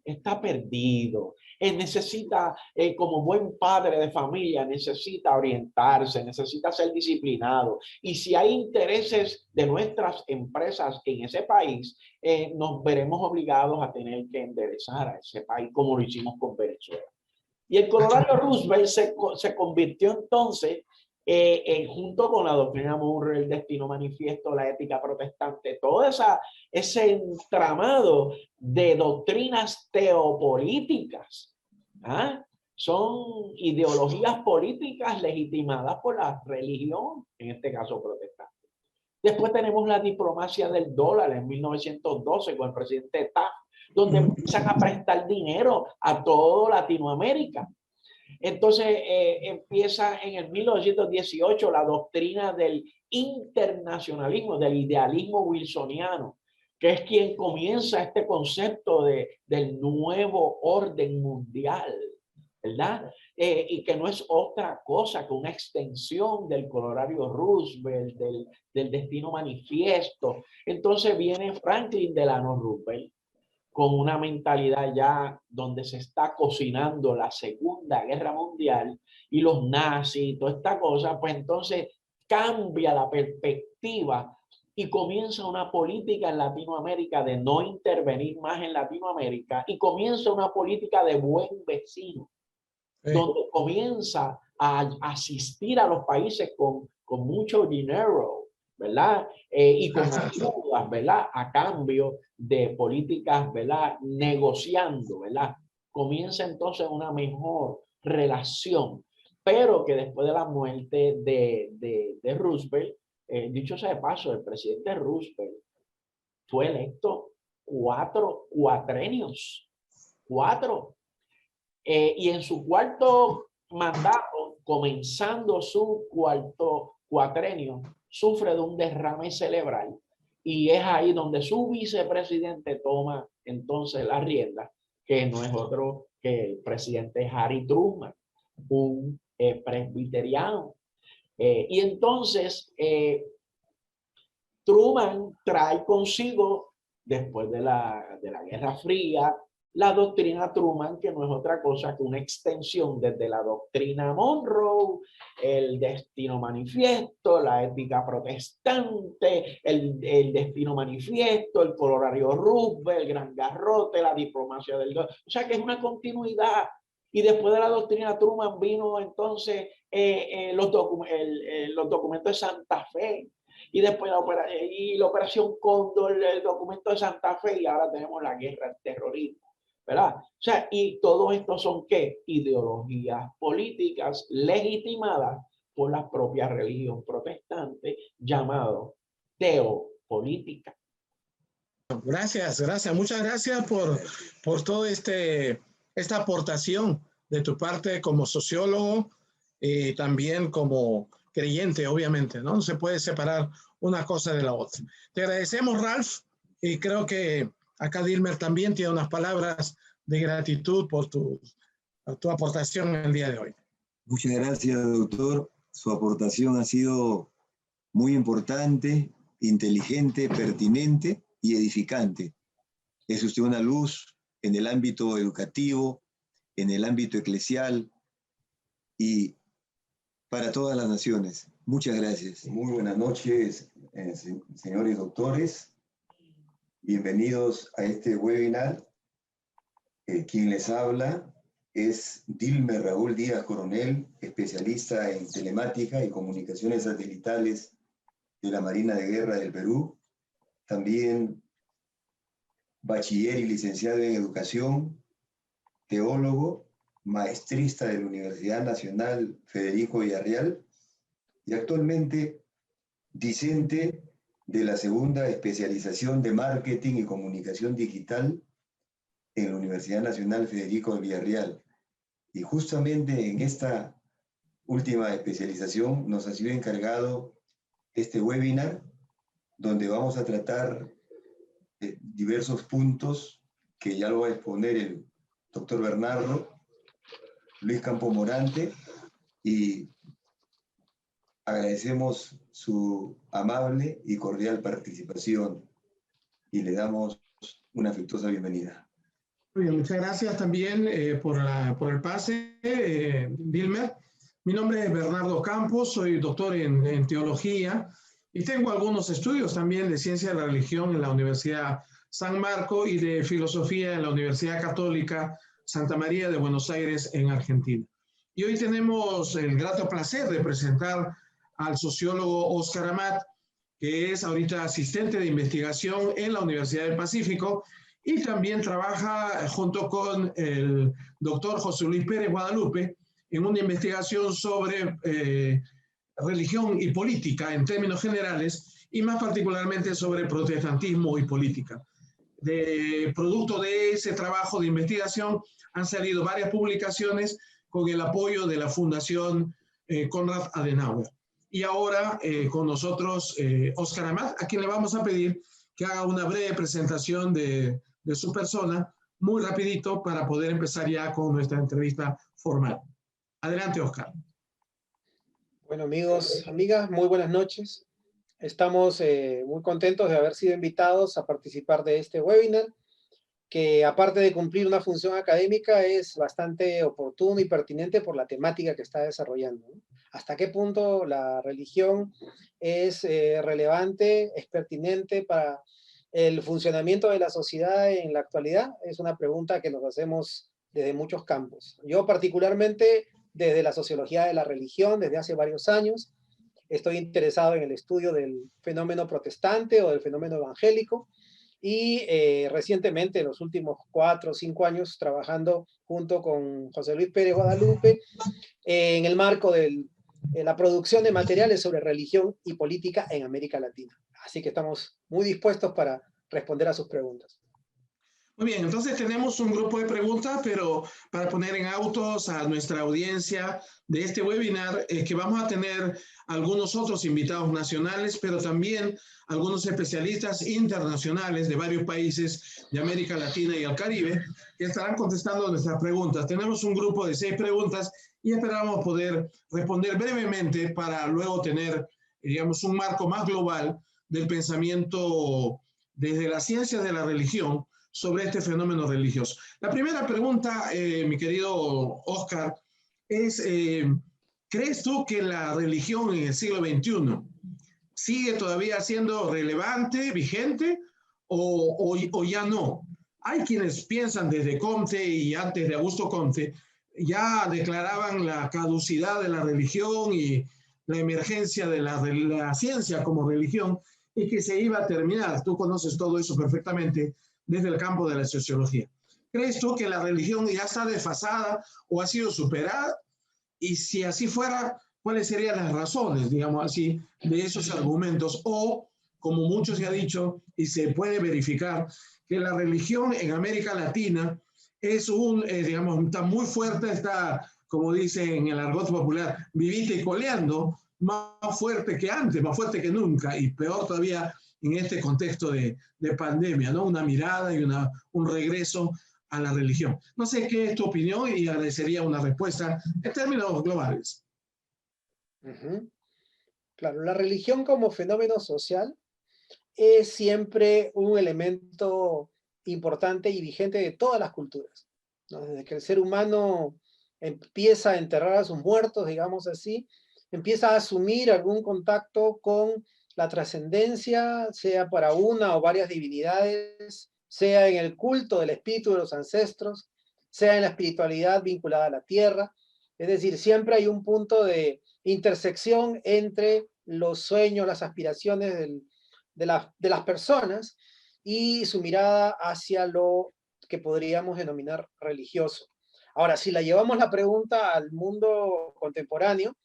está perdido. Necesita, como buen padre de familia, necesita orientarse, necesita ser disciplinado. Y si hay intereses de nuestras empresas en ese país, nos veremos obligados a tener que enderezar a ese país, como lo hicimos con Venezuela. Y el colorario Roosevelt se convirtió entonces, junto con la doctrina Monroe, el destino manifiesto, la ética protestante, todo ese entramado de doctrinas teopolíticas. ¿Ah? Son ideologías políticas legitimadas por la religión, en este caso protestante. Después tenemos la diplomacia del dólar en 1912 con el presidente Taft, donde empiezan a prestar dinero a toda Latinoamérica. Entonces empieza en el 1918 la doctrina del internacionalismo, del idealismo wilsoniano, que es quien comienza este concepto del nuevo orden mundial, ¿verdad? Y que no es otra cosa que una extensión del colorario Roosevelt, del destino manifiesto. Entonces viene Franklin Delano Roosevelt con una mentalidad ya donde se está cocinando la Segunda Guerra Mundial y los nazis y toda esta cosa, pues entonces cambia la perspectiva y comienza una política en Latinoamérica de no intervenir más en Latinoamérica y comienza una política de buen vecino, donde comienza a asistir a los países con mucho dinero, ¿verdad? Y con ayudas, ¿verdad? A cambio de políticas, ¿verdad? Negociando, ¿verdad? Comienza entonces una mejor relación, pero que después de la muerte de Roosevelt, dicho sea de paso, el presidente Roosevelt fue electo 4 cuatrenios, 4. Y en su cuarto mandato, comenzando su cuarto cuatrenio, sufre de un derrame cerebral y es ahí donde su vicepresidente toma entonces la rienda, que no es otro que el presidente Harry Truman, un presbiteriano. Y entonces Truman trae consigo, después de la Guerra Fría, la doctrina Truman, que no es otra cosa que una extensión desde la doctrina Monroe, el destino manifiesto, la ética protestante, el destino manifiesto, el corolario Roosevelt, el gran garrote, la diplomacia del... O sea que es una continuidad. Y después de la doctrina Truman vino entonces los documentos de Santa Fe. Y después la operación Cóndor, el documento de Santa Fe, y ahora tenemos la guerra al terrorismo, ¿verdad? O sea, y todos estos son, ¿qué? Ideologías políticas legitimadas por la propia religión protestante, llamado teopolítica. Gracias, gracias. Muchas gracias por todo esta aportación de tu parte como sociólogo y también como creyente, obviamente, ¿no? No se puede separar una cosa de la otra. Te agradecemos, Ralph, y creo que acá Dilmer también tiene unas palabras de gratitud por tu aportación el día de hoy. Muchas gracias, doctor. Su aportación ha sido muy importante, inteligente, pertinente y edificante. Es usted una luz en el ámbito educativo, en el ámbito eclesial y para todas las naciones. Muchas gracias. Muy buenas noches, señores doctores. Bienvenidos a este webinar. Quien les habla es Dilmer Raúl Díaz Coronel, especialista en telemática y comunicaciones satelitales de la Marina de Guerra del Perú. También bachiller y licenciado en educación, teólogo, maestrista de la Universidad Nacional Federico Villarreal y actualmente discente de la segunda especialización de marketing y comunicación digital en la Universidad Nacional Federico Villarreal. Y justamente en esta última especialización nos ha sido encargado este webinar donde vamos a tratar diversos puntos que ya lo va a exponer el doctor Bernardo, Luis Campo Morante, y agradecemos su amable y cordial participación y le damos una afectuosa bienvenida. Muy bien, muchas gracias también por el pase, Dilmer. Mi nombre es Bernardo Campos, soy doctor en teología y tengo algunos estudios también de ciencia de la religión en la Universidad San Marco y de filosofía en la Universidad Católica Santa María de Buenos Aires en Argentina. Y hoy tenemos el grato placer de presentar al sociólogo Óscar Amat, que es ahorita asistente de investigación en la Universidad del Pacífico y también trabaja junto con el doctor José Luis Pérez Guadalupe en una investigación sobre religión y política en términos generales y más particularmente sobre protestantismo y política. De producto de ese trabajo de investigación han salido varias publicaciones con el apoyo de la Fundación Konrad Adenauer. Y ahora con nosotros Óscar Amat, a quien le vamos a pedir que haga una breve presentación de su persona, muy rapidito, para poder empezar ya con nuestra entrevista formal. Adelante, Óscar. Bueno, amigos, amigas, muy buenas noches. Estamos muy contentos de haber sido invitados a participar de este webinar. que aparte de cumplir una función académica, es bastante oportuno y pertinente por la temática que está desarrollando, ¿no? ¿Hasta qué punto la religión es relevante, es pertinente para el funcionamiento de la sociedad en la actualidad? Es una pregunta que nos hacemos desde muchos campos. Yo particularmente desde la sociología de la religión, desde hace varios años, estoy interesado en el estudio del fenómeno protestante o del fenómeno evangélico, y recientemente, en los últimos 4 o 5 años, trabajando junto con José Luis Pérez Guadalupe en el marco de la producción de materiales sobre religión y política en América Latina. Así que estamos muy dispuestos para responder a sus preguntas. Muy bien, entonces tenemos un grupo de preguntas, pero para poner en autos a nuestra audiencia de este webinar, que vamos a tener algunos otros invitados nacionales, pero también algunos especialistas internacionales de varios países de América Latina y el Caribe, que estarán contestando nuestras preguntas. Tenemos un grupo de 6 preguntas y esperamos poder responder brevemente para luego tener, digamos, un marco más global del pensamiento desde las ciencias de la religión sobre este fenómeno religioso. La primera pregunta, mi querido Oscar, es, ¿crees tú que la religión en el siglo XXI sigue todavía siendo relevante, vigente, o ya no? Hay quienes piensan desde Comte y antes de Augusto Comte, ya declaraban la caducidad de la religión y la emergencia de la ciencia como religión, y que se iba a terminar. Tú conoces todo eso perfectamente desde el campo de la sociología. ¿Crees tú que la religión ya está desfasada o ha sido superada? Y si así fuera, ¿cuáles serían las razones, digamos así, de esos argumentos? O, como mucho se ha dicho y se puede verificar, que la religión en América Latina es digamos, está muy fuerte, está, como dicen en el argot popular, vivita y coleando, más fuerte que antes, más fuerte que nunca, y peor todavía en este contexto de pandemia, ¿no? Una mirada y un regreso a la religión. No sé qué es tu opinión y agradecería una respuesta en términos globales. Claro, la religión como fenómeno social es siempre un elemento importante y vigente de todas las culturas, ¿no? Desde que el ser humano empieza a enterrar a sus muertos, digamos así, empieza a asumir algún contacto con la trascendencia, sea para una o varias divinidades, sea en el culto del espíritu de los ancestros, sea en la espiritualidad vinculada a la tierra. Es decir, siempre hay un punto de intersección entre los sueños, las aspiraciones de las personas y su mirada hacia lo que podríamos denominar religioso. Ahora, si la llevamos la pregunta al mundo contemporáneo,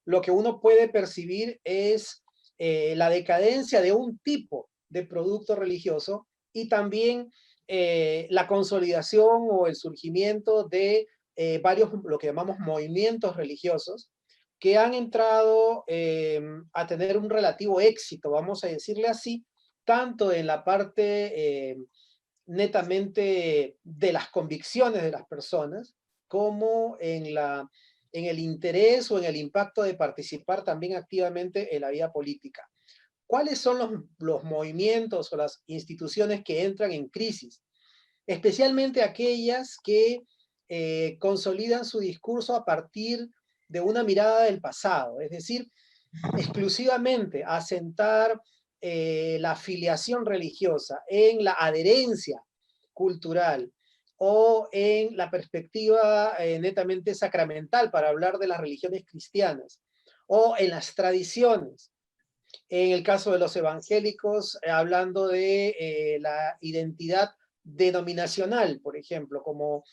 lo que uno puede percibir es la decadencia de un tipo de producto religioso y también la consolidación o el surgimiento de varios, lo que llamamos movimientos religiosos, que han entrado a tener un relativo éxito, vamos a decirle así, tanto en la parte netamente de las convicciones de las personas, como en el interés o en el impacto de participar también activamente en la vida política. ¿Cuáles son los movimientos o las instituciones que entran en crisis? Especialmente aquellas que consolidan su discurso a partir de una mirada del pasado, es decir, exclusivamente asentar la afiliación religiosa en la adherencia cultural o en la perspectiva netamente sacramental para hablar de las religiones cristianas o en las tradiciones. En el caso de los evangélicos, hablando de la identidad denominacional, por ejemplo, como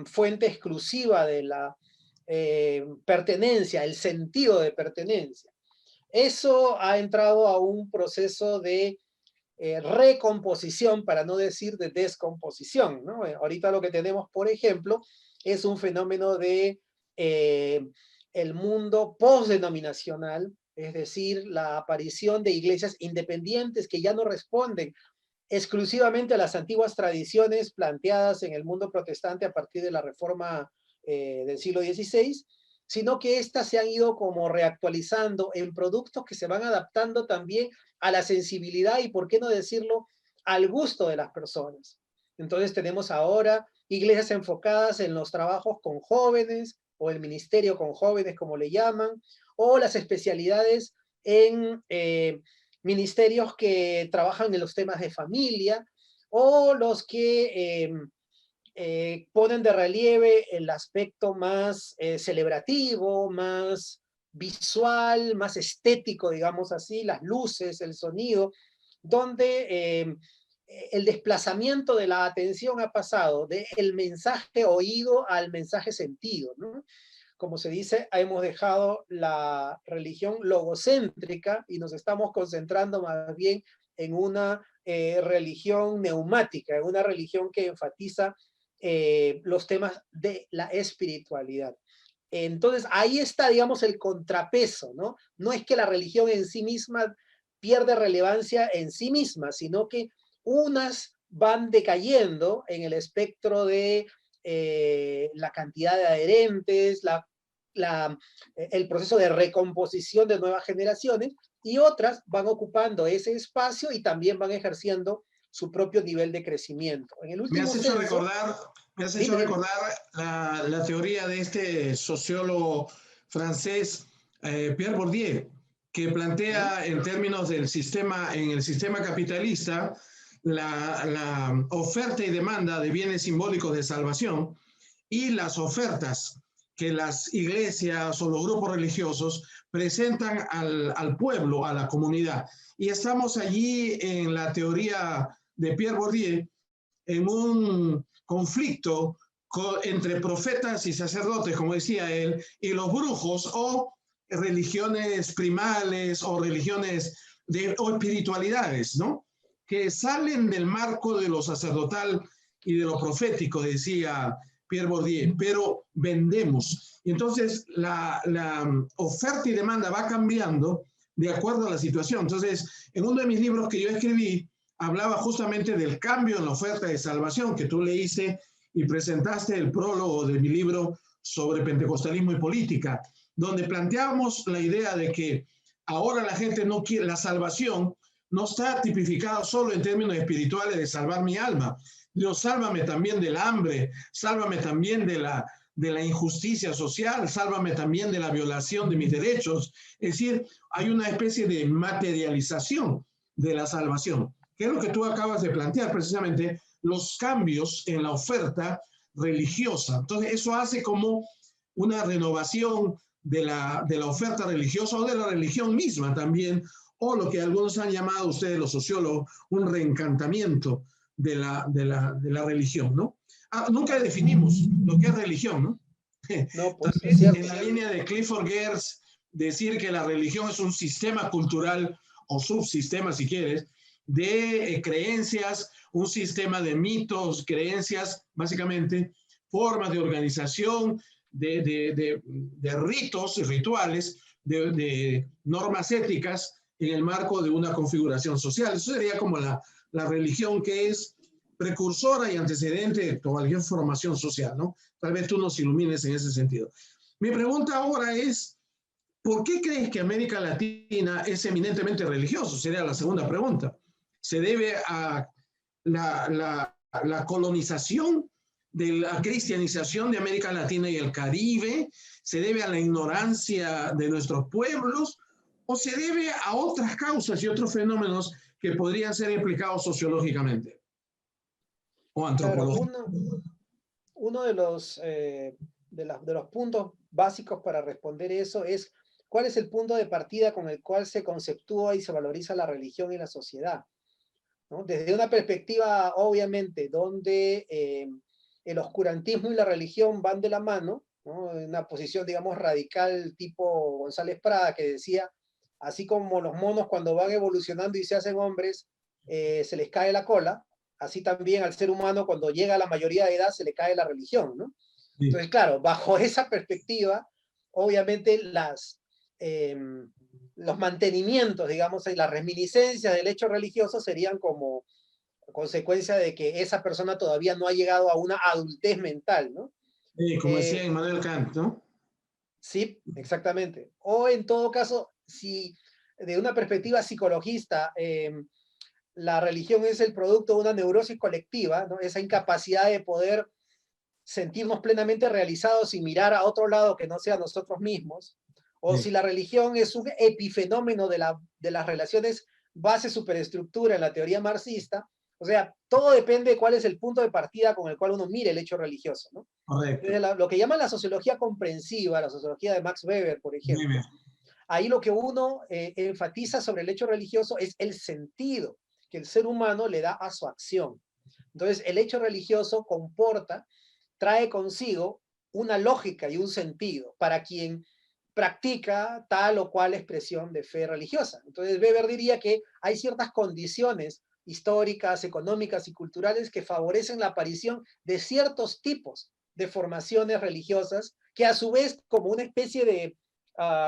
fuente exclusiva de la pertenencia, el sentido de pertenencia. Eso ha entrado a un proceso de recomposición, para no decir de descomposición, ¿no? Ahorita lo que tenemos, por ejemplo, es un fenómeno de el mundo postdenominacional, es decir, la aparición de iglesias independientes que ya no responden exclusivamente a las antiguas tradiciones planteadas en el mundo protestante a partir de la Reforma del siglo XVI, sino que éstas se han ido como reactualizando en productos que se van adaptando también a la sensibilidad y, por qué no decirlo, al gusto de las personas. Entonces tenemos ahora iglesias enfocadas en los trabajos con jóvenes, o el ministerio con jóvenes, como le llaman, o las especialidades en ministerios que trabajan en los temas de familia, o los que ponen de relieve el aspecto más celebrativo, más visual, más estético, digamos así, las luces, el sonido, donde el desplazamiento de la atención ha pasado del mensaje oído al mensaje sentido, ¿no? Como se dice, hemos dejado la religión logocéntrica y nos estamos concentrando más bien en una religión neumática, en una religión que enfatiza los temas de la espiritualidad. Entonces, ahí está, digamos, el contrapeso, ¿no? No es que la religión en sí misma pierde relevancia en sí misma, sino que unas van decayendo en el espectro de la cantidad de adherentes, el proceso de recomposición de nuevas generaciones, y otras van ocupando ese espacio y también van ejerciendo su propio nivel de crecimiento. En el último censo, me has hecho recordar la teoría de este sociólogo francés, Pierre Bourdieu, que plantea en términos del sistema, en el sistema capitalista, la oferta y demanda de bienes simbólicos de salvación y las ofertas que las iglesias o los grupos religiosos presentan al pueblo, a la comunidad. Y estamos allí en la teoría de Pierre Bourdieu, en un conflicto entre profetas y sacerdotes, como decía él, y los brujos o religiones primales o religiones o espiritualidades, ¿no? Que salen del marco de lo sacerdotal y de lo profético, decía Pierre Bourdieu, pero vendemos. Y entonces la oferta y demanda va cambiando de acuerdo a la situación. Entonces, en uno de mis libros que yo escribí, hablaba justamente del cambio en la oferta de salvación que tú leíste y presentaste el prólogo de mi libro sobre pentecostalismo y política, donde planteábamos la idea de que ahora la gente no quiere, la salvación no está tipificada solo en términos espirituales de salvar mi alma. Dios, sálvame también del hambre, sálvame también de la injusticia social, sálvame también de la violación de mis derechos. Es decir, hay una especie de materialización de la salvación, que es lo que tú acabas de plantear, precisamente los cambios en la oferta religiosa. Entonces, eso hace como una renovación de la oferta religiosa o de la religión misma también, o lo que algunos han llamado, ustedes los sociólogos, un reencantamiento de la religión, ¿no? Nunca definimos lo que es religión, ¿no? No, pues, También en la línea de Clifford Geertz, decir que la religión es un sistema cultural o subsistema, si quieres, de creencias, un sistema de mitos, creencias, básicamente, formas de organización, de ritos y rituales, de normas éticas en el marco de una configuración social. Eso sería como la religión que es precursora y antecedente de cualquier formación social, ¿no? Tal vez tú nos ilumines en ese sentido. Mi pregunta ahora es, ¿por qué crees que América Latina es eminentemente religioso? Sería la segunda pregunta. ¿Se debe a la colonización, de la cristianización de América Latina y el Caribe? ¿Se debe a la ignorancia de nuestros pueblos? ¿O se debe a otras causas y otros fenómenos que podrían ser implicados sociológicamente o antropológicamente? Claro, uno de los puntos básicos para responder eso es cuál es el punto de partida con el cual se conceptúa y se valoriza la religión en la sociedad, ¿no? Desde una perspectiva, obviamente, donde el oscurantismo y la religión van de la mano, ¿no? En una posición, digamos, radical tipo González Prada, que decía, así como los monos cuando van evolucionando y se hacen hombres, se les cae la cola, así también al ser humano cuando llega a la mayoría de edad se le cae la religión, ¿no? Sí. Entonces, claro, bajo esa perspectiva, obviamente los mantenimientos, digamos, y las reminiscencias del hecho religioso serían como consecuencia de que esa persona todavía no ha llegado a una adultez mental, ¿no? Como decía Immanuel Kant, ¿no? Sí, exactamente. O en todo caso, si de una perspectiva psicologista, la religión es el producto de una neurosis colectiva, ¿no? Esa incapacidad de poder sentirnos plenamente realizados sin mirar a otro lado que no sea nosotros mismos, o si la religión es un epifenómeno de las relaciones base-superestructura en la teoría marxista. O sea, todo depende de cuál es el punto de partida con el cual uno mire el hecho religioso, ¿no? Correcto. Lo que llaman la sociología comprensiva, la sociología de Max Weber, por ejemplo, ahí lo que uno enfatiza sobre el hecho religioso es el sentido que el ser humano le da a su acción. Entonces, el hecho religioso trae consigo una lógica y un sentido para quien practica tal o cual expresión de fe religiosa. Entonces, Weber diría que hay ciertas condiciones históricas, económicas y culturales que favorecen la aparición de ciertos tipos de formaciones religiosas que a su vez, como una especie de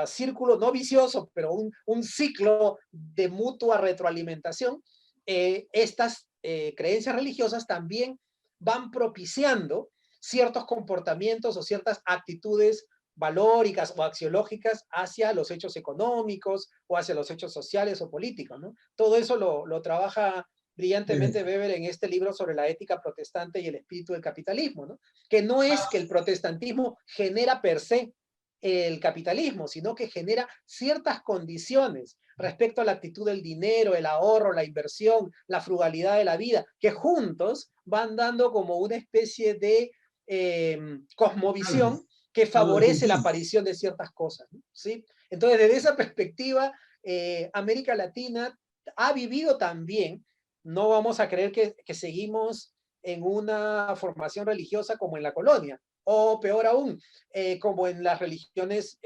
círculo no vicioso, pero un ciclo de mutua retroalimentación, estas creencias religiosas también van propiciando ciertos comportamientos o ciertas actitudes valóricas o axiológicas hacia los hechos económicos o hacia los hechos sociales o políticos, ¿no? Todo eso lo trabaja brillantemente Weber en este libro sobre la ética protestante y el espíritu del capitalismo, ¿no? Que no es que el protestantismo genera per se el capitalismo, sino que genera ciertas condiciones respecto a la actitud del dinero, el ahorro, la inversión, la frugalidad de la vida, que juntos van dando como una especie de cosmovisión que favorece la aparición de ciertas cosas, ¿sí? Entonces, desde esa perspectiva, América Latina ha vivido también, no vamos a creer que seguimos en una formación religiosa como en la colonia, o peor aún, como en las religiones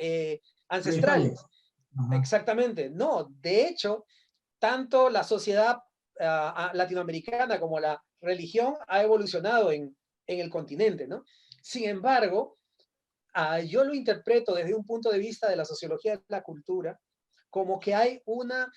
ancestrales. Exactamente, no, de hecho, tanto la sociedad latinoamericana como la religión ha evolucionado en el continente, ¿no? Sin embargo, yo lo interpreto desde un punto de vista de la sociología de la cultura, como que hay una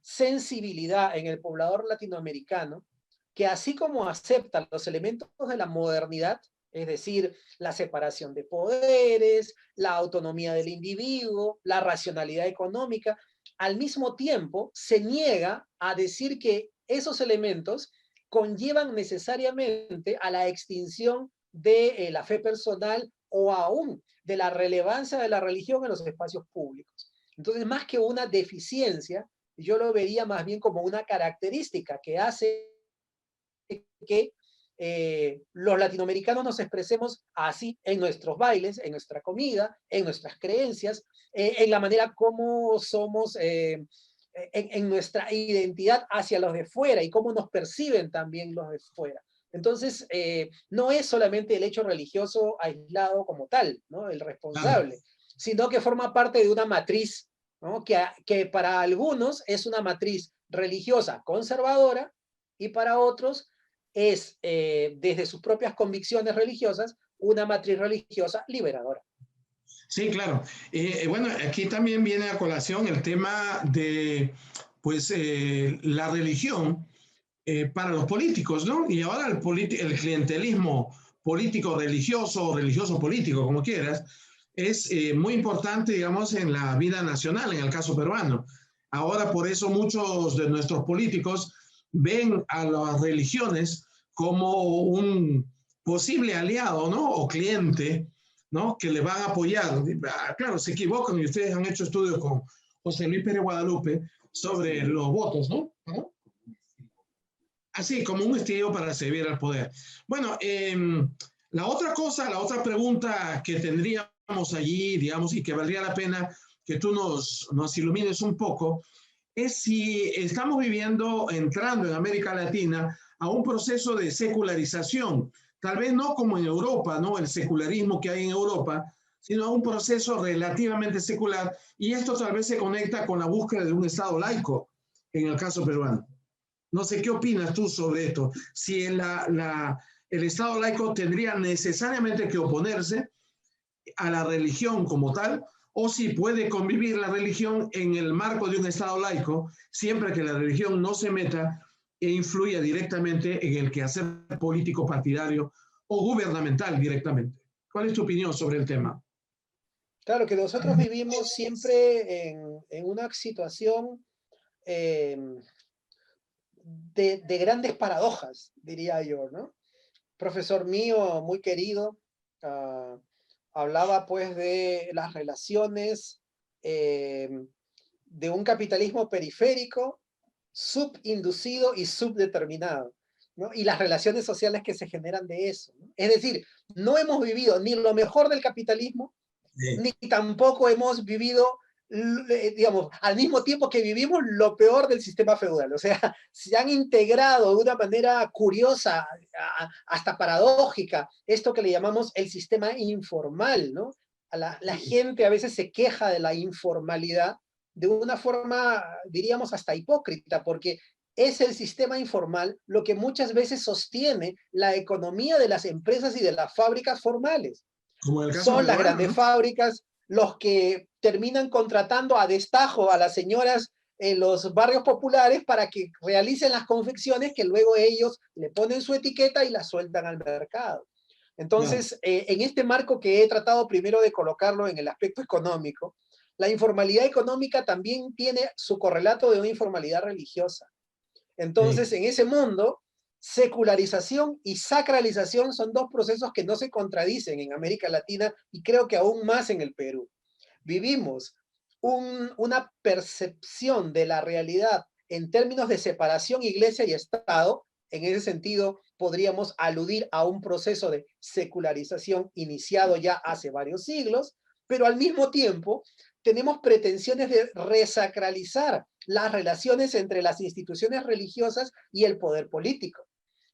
sensibilidad en el poblador latinoamericano que así como acepta los elementos de la modernidad, es decir, la separación de poderes, la autonomía del individuo, la racionalidad económica, al mismo tiempo se niega a decir que esos elementos conllevan necesariamente a la extinción de la fe personal o aún de la relevancia de la religión en los espacios públicos. Entonces, más que una deficiencia, yo lo vería más bien como una característica que hace que los latinoamericanos nos expresemos así en nuestros bailes, en nuestra comida, en nuestras creencias, en la manera como somos, en nuestra identidad hacia los de fuera y cómo nos perciben también los de fuera. Entonces, no es solamente el hecho religioso aislado como tal, ¿no? El responsable, sino que forma parte de una matriz, ¿no? que para algunos es una matriz religiosa conservadora y para otros es, desde sus propias convicciones religiosas, una matriz religiosa liberadora. Sí, claro. Bueno, aquí también viene a colación el tema de, pues, la religión para los políticos, ¿no? Y ahora el clientelismo político-religioso, religioso-político, como quieras, es muy importante, digamos, en la vida nacional, en el caso peruano. Ahora, por eso muchos de nuestros políticos ven a las religiones como un posible aliado, ¿no? O cliente, ¿no? Que le van a apoyar. Claro, se equivocan y ustedes han hecho estudios con José Luis Pérez Guadalupe sobre los votos, ¿no? Así, como un estilo para servir al poder. Bueno, la otra pregunta que tendríamos allí, digamos, y que valdría la pena que tú nos ilumines un poco, es si estamos entrando en América Latina a un proceso de secularización, tal vez no como en Europa, ¿no? El secularismo que hay en Europa, sino a un proceso relativamente secular, y esto tal vez se conecta con la búsqueda de un Estado laico, en el caso peruano. No sé, ¿qué opinas tú sobre esto? Si el Estado laico tendría necesariamente que oponerse a la religión como tal, o si puede convivir la religión en el marco de un Estado laico, siempre que la religión no se meta e influya directamente en el quehacer político partidario o gubernamental directamente. ¿Cuál es tu opinión sobre el tema? Claro que nosotros vivimos siempre en una situación de grandes paradojas, diría yo, ¿no? Profesor mío, muy querido, hablaba pues de las relaciones de un capitalismo periférico, subinducido y subdeterminado, ¿no? Y las relaciones sociales que se generan de eso, ¿no? Es decir, no hemos vivido ni lo mejor del capitalismo, ni tampoco hemos vivido, digamos, al mismo tiempo que vivimos lo peor del sistema feudal. O sea, se han integrado de una manera curiosa, hasta paradójica, esto que le llamamos el sistema informal, ¿no? La gente a veces se queja de la informalidad de una forma, diríamos, hasta hipócrita, porque es el sistema informal lo que muchas veces sostiene la economía de las empresas y de las fábricas formales. Son las grandes fábricas los que terminan contratando a destajo a las señoras en los barrios populares para que realicen las confecciones que luego ellos le ponen su etiqueta y la sueltan al mercado. Entonces, en este marco que he tratado primero de colocarlo en el aspecto económico, la informalidad económica también tiene su correlato de una informalidad religiosa. Entonces, en ese mundo, secularización y sacralización son dos procesos que no se contradicen en América Latina y creo que aún más en el Perú. Vivimos una percepción de la realidad en términos de separación iglesia y Estado. En ese sentido, podríamos aludir a un proceso de secularización iniciado ya hace varios siglos, pero al mismo tiempo tenemos pretensiones de resacralizar las relaciones entre las instituciones religiosas y el poder político.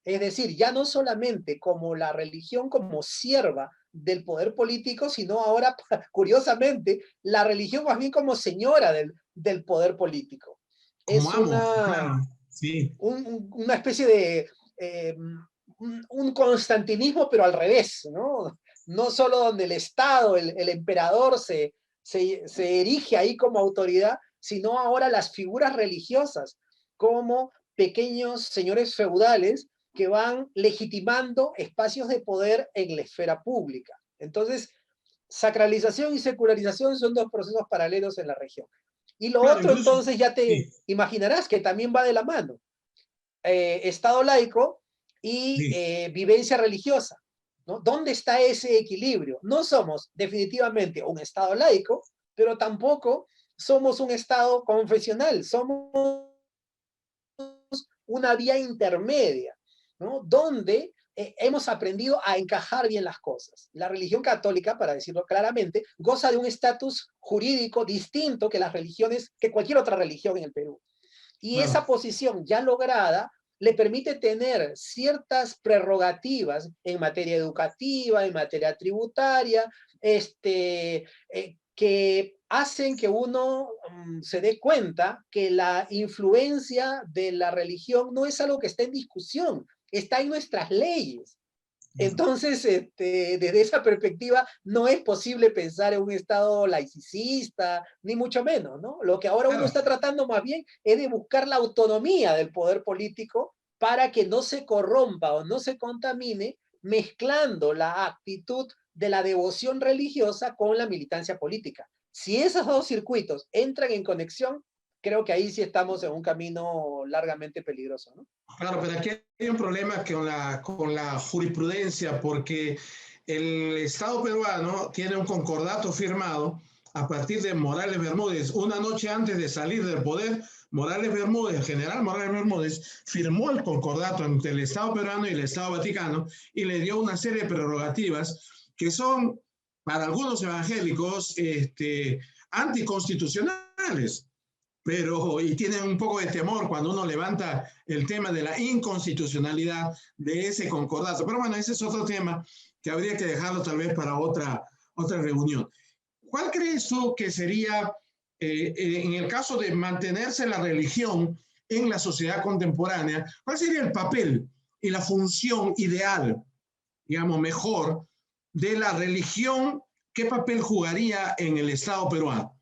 Es decir, ya no solamente como la religión como sierva del poder político, sino ahora, curiosamente, la religión más bien como señora del poder político. Es una especie de un constantinismo, pero al revés, ¿no? No solo donde el Estado, el emperador se erige ahí como autoridad, sino ahora las figuras religiosas como pequeños señores feudales que van legitimando espacios de poder en la esfera pública. Entonces, sacralización y secularización son dos procesos paralelos en la región. Y lo otro, entonces, ya te imaginarás que también va de la mano. Estado laico y vivencia religiosa, ¿no? ¿Dónde está ese equilibrio? No somos definitivamente un Estado laico, pero tampoco somos un Estado confesional, somos una vía intermedia, ¿no? Donde hemos aprendido a encajar bien las cosas. La religión católica, para decirlo claramente, goza de un estatus jurídico distinto que las religiones, que cualquier otra religión en el Perú. Y esa posición ya lograda le permite tener ciertas prerrogativas en materia educativa, en materia tributaria, que hacen que uno se dé cuenta que la influencia de la religión no es algo que está en discusión, está en nuestras leyes. Entonces, desde esa perspectiva, no es posible pensar en un Estado laicista, ni mucho menos, ¿no? Lo que ahora uno está tratando más bien es de buscar la autonomía del poder político para que no se corrompa o no se contamine mezclando la actitud de la devoción religiosa con la militancia política. Si esos dos circuitos entran en conexión, creo que ahí sí estamos en un camino largamente peligroso, ¿no? Claro, pero aquí hay un problema con la jurisprudencia, porque el Estado peruano tiene un concordato firmado a partir de Morales Bermúdez. Una noche antes de salir del poder, el general Morales Bermúdez, firmó el concordato entre el Estado peruano y el Estado Vaticano y le dio una serie de prerrogativas que son, para algunos evangélicos, anticonstitucionales. Y tienen un poco de temor cuando uno levanta el tema de la inconstitucionalidad de ese concordato. Pero bueno, ese es otro tema que habría que dejarlo tal vez para otra reunión. ¿Cuál crees tú que sería, en el caso de mantenerse la religión en la sociedad contemporánea, cuál sería el papel y la función ideal, digamos, mejor, de la religión? ¿Qué papel jugaría en el Estado peruano?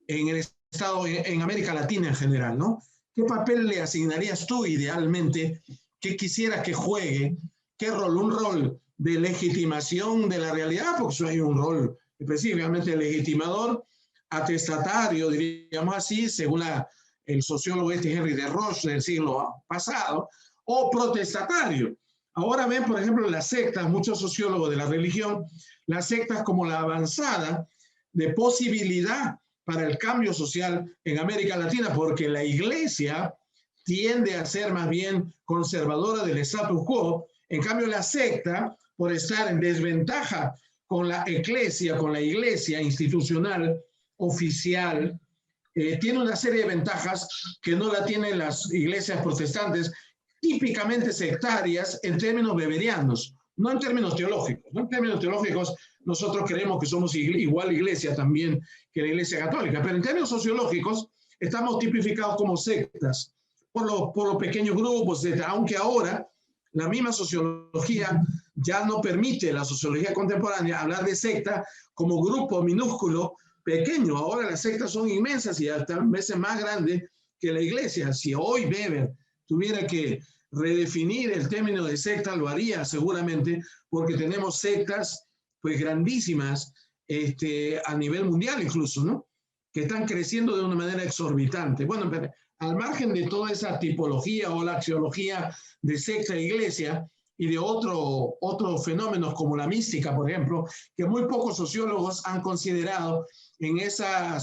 En América Latina en general, ¿no? ¿Qué papel le asignarías tú idealmente que quisiera que juegue? ¿Qué rol? ¿Un rol de legitimación de la realidad? Porque eso hay un rol específicamente legitimador, atestatario, diríamos así, según el sociólogo Henry de Roche del siglo pasado, o protestatario. Ahora ven, por ejemplo, las sectas, muchos sociólogos de la religión, las sectas como la avanzada de posibilidad para el cambio social en América Latina, porque la iglesia tiende a ser más bien conservadora del status quo. En cambio, la secta, por estar en desventaja con la eclesia, con la iglesia institucional, oficial, tiene una serie de ventajas que no la tienen las iglesias protestantes, típicamente sectarias en términos weberianos, no en términos teológicos. ¿No? En términos teológicos, nosotros creemos que somos igual iglesia también que la iglesia católica, pero en términos sociológicos estamos tipificados como sectas por los pequeños grupos, etc. Aunque ahora la misma sociología ya no permite, la sociología contemporánea, hablar de secta como grupo minúsculo, pequeño. Ahora las sectas son inmensas y hasta veces más grandes que la iglesia. Si hoy Weber tuviera que redefinir el término de secta, lo haría seguramente, porque tenemos sectas pues grandísimas a nivel mundial incluso, ¿no? Que están creciendo de una manera exorbitante. Bueno, pero al margen de toda esa tipología o la axiología de secta e iglesia y de otros fenómenos como la mística, por ejemplo, que muy pocos sociólogos han considerado en esa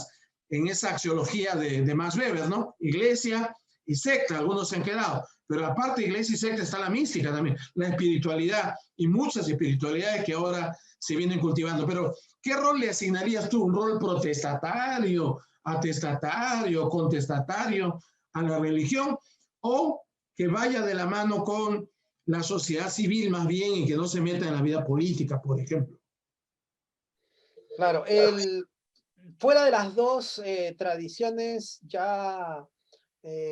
axiología de Max Weber, ¿no? Iglesia y secta, algunos se han quedado, pero aparte de iglesia y secta está la mística también, la espiritualidad y muchas espiritualidades que ahora se vienen cultivando. Pero, ¿qué rol le asignarías tú? ¿Un rol protestatario, atestatario, contestatario a la religión? ¿O que vaya de la mano con la sociedad civil más bien y que no se meta en la vida política, por ejemplo? Claro, fuera de las dos tradiciones ya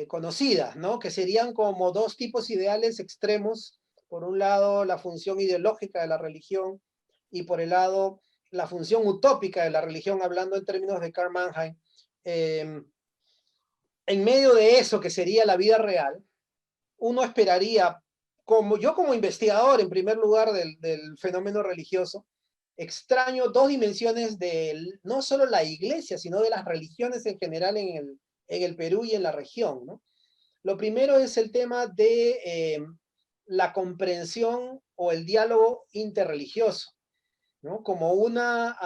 conocidas, ¿no? Que serían como dos tipos ideales extremos. Por un lado, la función ideológica de la religión y por el lado, la función utópica de la religión, hablando en términos de Karl Mannheim. En medio de eso, que sería la vida real, uno esperaría, como investigador, en primer lugar, del fenómeno religioso, extraño dos dimensiones de no solo la iglesia, sino de las religiones en general en el Perú y en la región, ¿no? Lo primero es el tema de la comprensión o el diálogo interreligioso, ¿no? Como una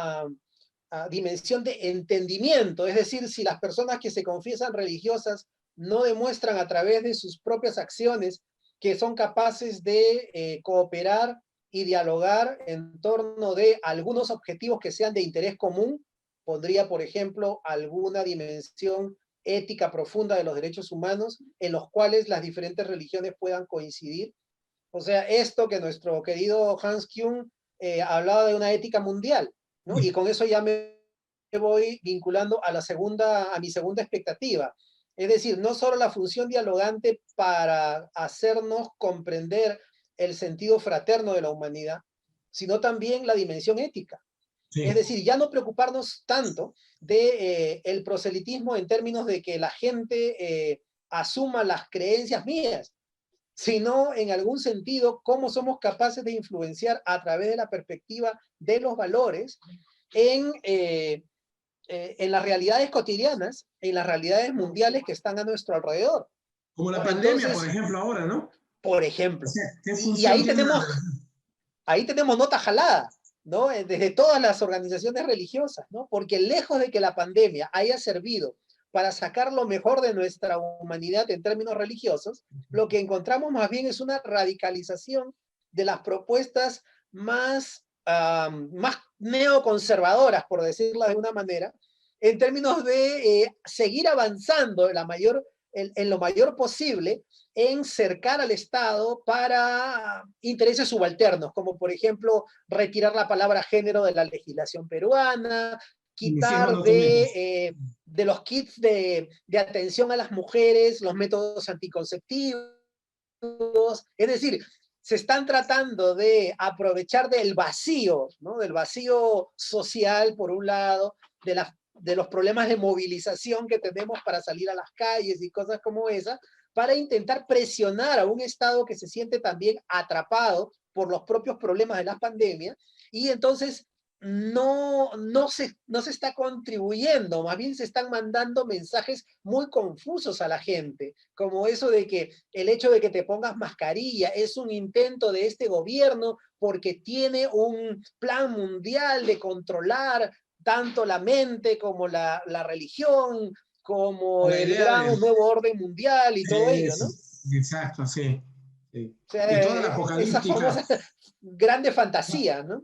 dimensión de entendimiento, es decir, si las personas que se confiesan religiosas no demuestran a través de sus propias acciones que son capaces de cooperar y dialogar en torno de algunos objetivos que sean de interés común, pondría, por ejemplo, alguna dimensión ética profunda de los derechos humanos en los cuales las diferentes religiones puedan coincidir. O sea, esto que nuestro querido Hans Kuhn hablaba de una ética mundial, ¿no? Y con eso ya me voy vinculando a mi segunda expectativa. Es decir, no solo la función dialogante para hacernos comprender el sentido fraterno de la humanidad, sino también la dimensión ética. Sí. Es decir, ya no preocuparnos tanto de el proselitismo en términos de que la gente asuma las creencias mías, sino en algún sentido cómo somos capaces de influenciar a través de la perspectiva de los valores en las realidades cotidianas, en las realidades mundiales que están a nuestro alrededor. Como la pandemia, entonces, por ejemplo, ahora, ¿no? Por ejemplo. Y ahí tenemos nota jalada, ¿no? Desde todas las organizaciones religiosas, ¿no? Porque lejos de que la pandemia haya servido para sacar lo mejor de nuestra humanidad en términos religiosos, lo que encontramos más bien es una radicalización de las propuestas más neoconservadoras, por decirlo de una manera, en términos de seguir avanzando en lo mayor posible en cercar al Estado para intereses subalternos, como por ejemplo retirar la palabra género de la legislación peruana, quitar de los kits de atención a las mujeres los métodos anticonceptivos. Es decir, se están tratando de aprovechar del vacío, ¿no? Del vacío social, por un lado, de los problemas de movilización que tenemos para salir a las calles y cosas como esas, para intentar presionar a un Estado que se siente también atrapado por los propios problemas de la pandemia, y entonces no se está contribuyendo, más bien se están mandando mensajes muy confusos a la gente, como eso de que el hecho de que te pongas mascarilla es un intento de este gobierno porque tiene un plan mundial de controlar tanto la mente como la religión, como La el idea gran de... nuevo orden mundial y todo ello, ¿no? Exacto, sí. Sí. O sea, Y toda la esa apocalíptica, famosa grande fantasía, ¿no?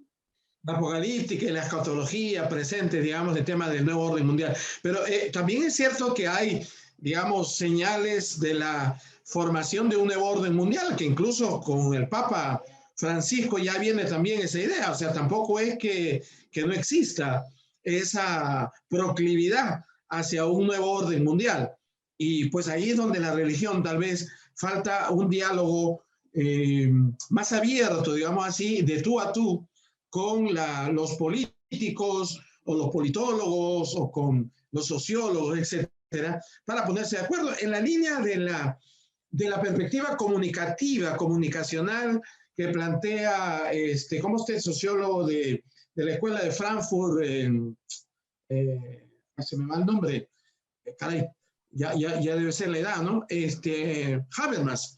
la apocalíptica y la escatología presente, digamos, el tema del nuevo orden mundial. Pero también es cierto que hay, digamos, señales de la formación de un nuevo orden mundial, que incluso con el Papa Francisco ya viene también esa idea. O sea, tampoco es que no exista esa proclividad hacia un nuevo orden mundial. Y pues ahí es donde la religión tal vez falta un diálogo más abierto, digamos así, de tú a tú, con los políticos o los politólogos o con los sociólogos, etcétera, para ponerse de acuerdo en la línea de la perspectiva comunicativa, comunicacional que plantea, ¿cómo está el sociólogo de la Escuela de Frankfurt? Se me va el nombre, caray, ya debe ser la edad, ¿no? Habermas,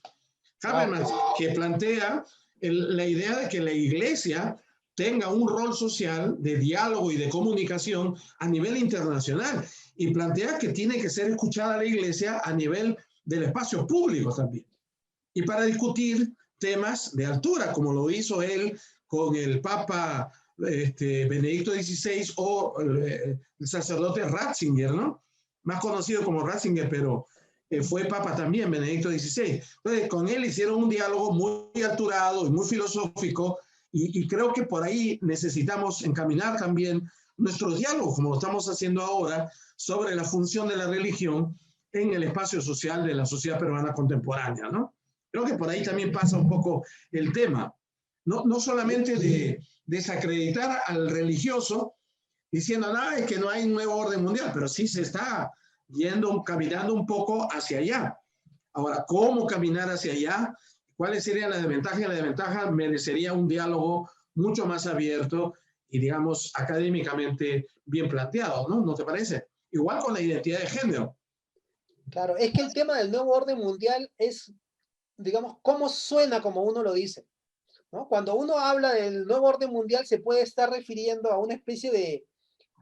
Habermas, que plantea la idea de que la iglesia tenga un rol social de diálogo y de comunicación a nivel internacional y plantea que tiene que ser escuchada la iglesia a nivel del espacio público también. Y para discutir temas de altura, como lo hizo él con el Papa Benedicto XVI o el sacerdote Ratzinger, ¿no? Más conocido como Ratzinger, pero fue Papa también, Benedicto XVI. Entonces, con él hicieron un diálogo muy alturado y muy filosófico, y creo que por ahí necesitamos encaminar también nuestros diálogos, como lo estamos haciendo ahora, sobre la función de la religión en el espacio social de la sociedad peruana contemporánea, ¿no? Creo que por ahí también pasa un poco el tema. No solamente de desacreditar al religioso diciendo, no, es que no hay un nuevo orden mundial, pero sí se está caminando un poco hacia allá. Ahora, ¿cómo caminar hacia allá? ¿Cuáles serían las desventajas? La desventaja merecería un diálogo mucho más abierto y, digamos, académicamente bien planteado, ¿no? ¿No te parece? Igual con la identidad de género. Claro, es que el tema del nuevo orden mundial es, digamos, cómo suena como uno lo dice, ¿no? Cuando uno habla del nuevo orden mundial se puede estar refiriendo a una especie de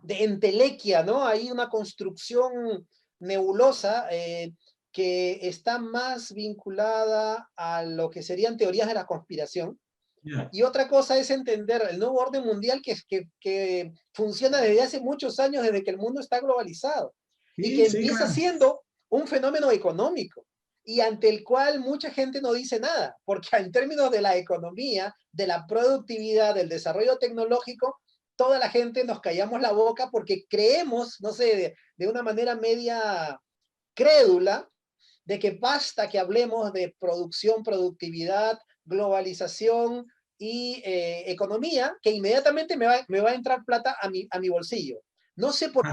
entelequia, ¿no? Hay una construcción nebulosa que está más vinculada a lo que serían teorías de la conspiración. Yeah. Y otra cosa es entender el nuevo orden mundial que funciona desde hace muchos años, desde que el mundo está globalizado, y que empieza claro. siendo un fenómeno económico, y ante el cual mucha gente no dice nada, porque en términos de la economía, de la productividad, del desarrollo tecnológico, toda la gente nos callamos la boca porque creemos, no sé, de una manera media crédula, de que basta que hablemos de producción, productividad, globalización y economía, que inmediatamente me va a entrar plata a mi bolsillo. No sé por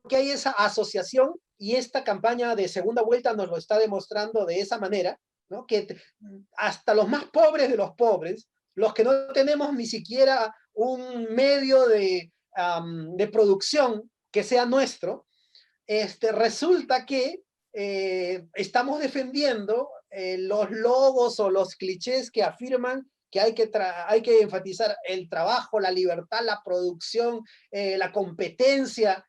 qué hay esa asociación, y esta campaña de segunda vuelta nos lo está demostrando de esa manera, ¿no? Que hasta los más pobres de los pobres, los que no tenemos ni siquiera un medio de producción que sea nuestro, resulta que estamos defendiendo los logos o los clichés que afirman que hay que enfatizar el trabajo, la libertad, la producción, la competencia,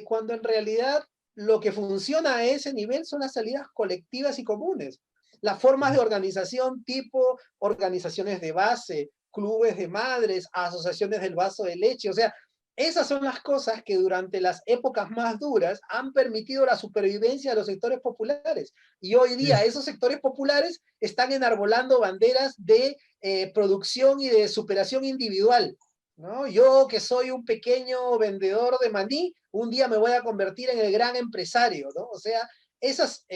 cuando en realidad lo que funciona a ese nivel son las salidas colectivas y comunes. Las formas de organización tipo organizaciones de base, clubes de madres, asociaciones del vaso de leche, o sea, esas son las cosas que durante las épocas más duras han permitido la supervivencia de los sectores populares. Y hoy día esos sectores populares están enarbolando banderas de producción y de superación individual, ¿no? Yo, que soy un pequeño vendedor de maní, un día me voy a convertir en el gran empresario, ¿no? O sea, esas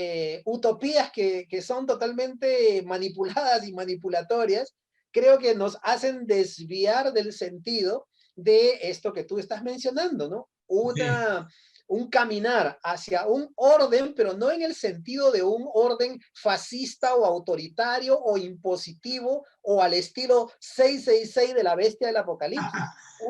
utopías que son totalmente manipuladas y manipulatorias, creo que nos hacen desviar del sentido de esto que tú estás mencionando, ¿no? Un caminar hacia un orden, pero no en el sentido de un orden fascista o autoritario o impositivo o al estilo 666 de la bestia del apocalipsis,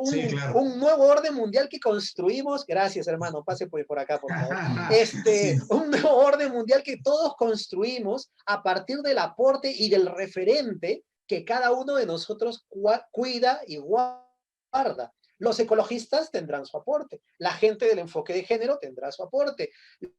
Sí, claro. Un nuevo orden mundial que construimos. Gracias, hermano. Pase por acá, por favor. Sí. Un nuevo orden mundial que todos construimos a partir del aporte y del referente que cada uno de nosotros cuida y guarda. Los ecologistas tendrán su aporte. La gente del enfoque de género tendrá su aporte.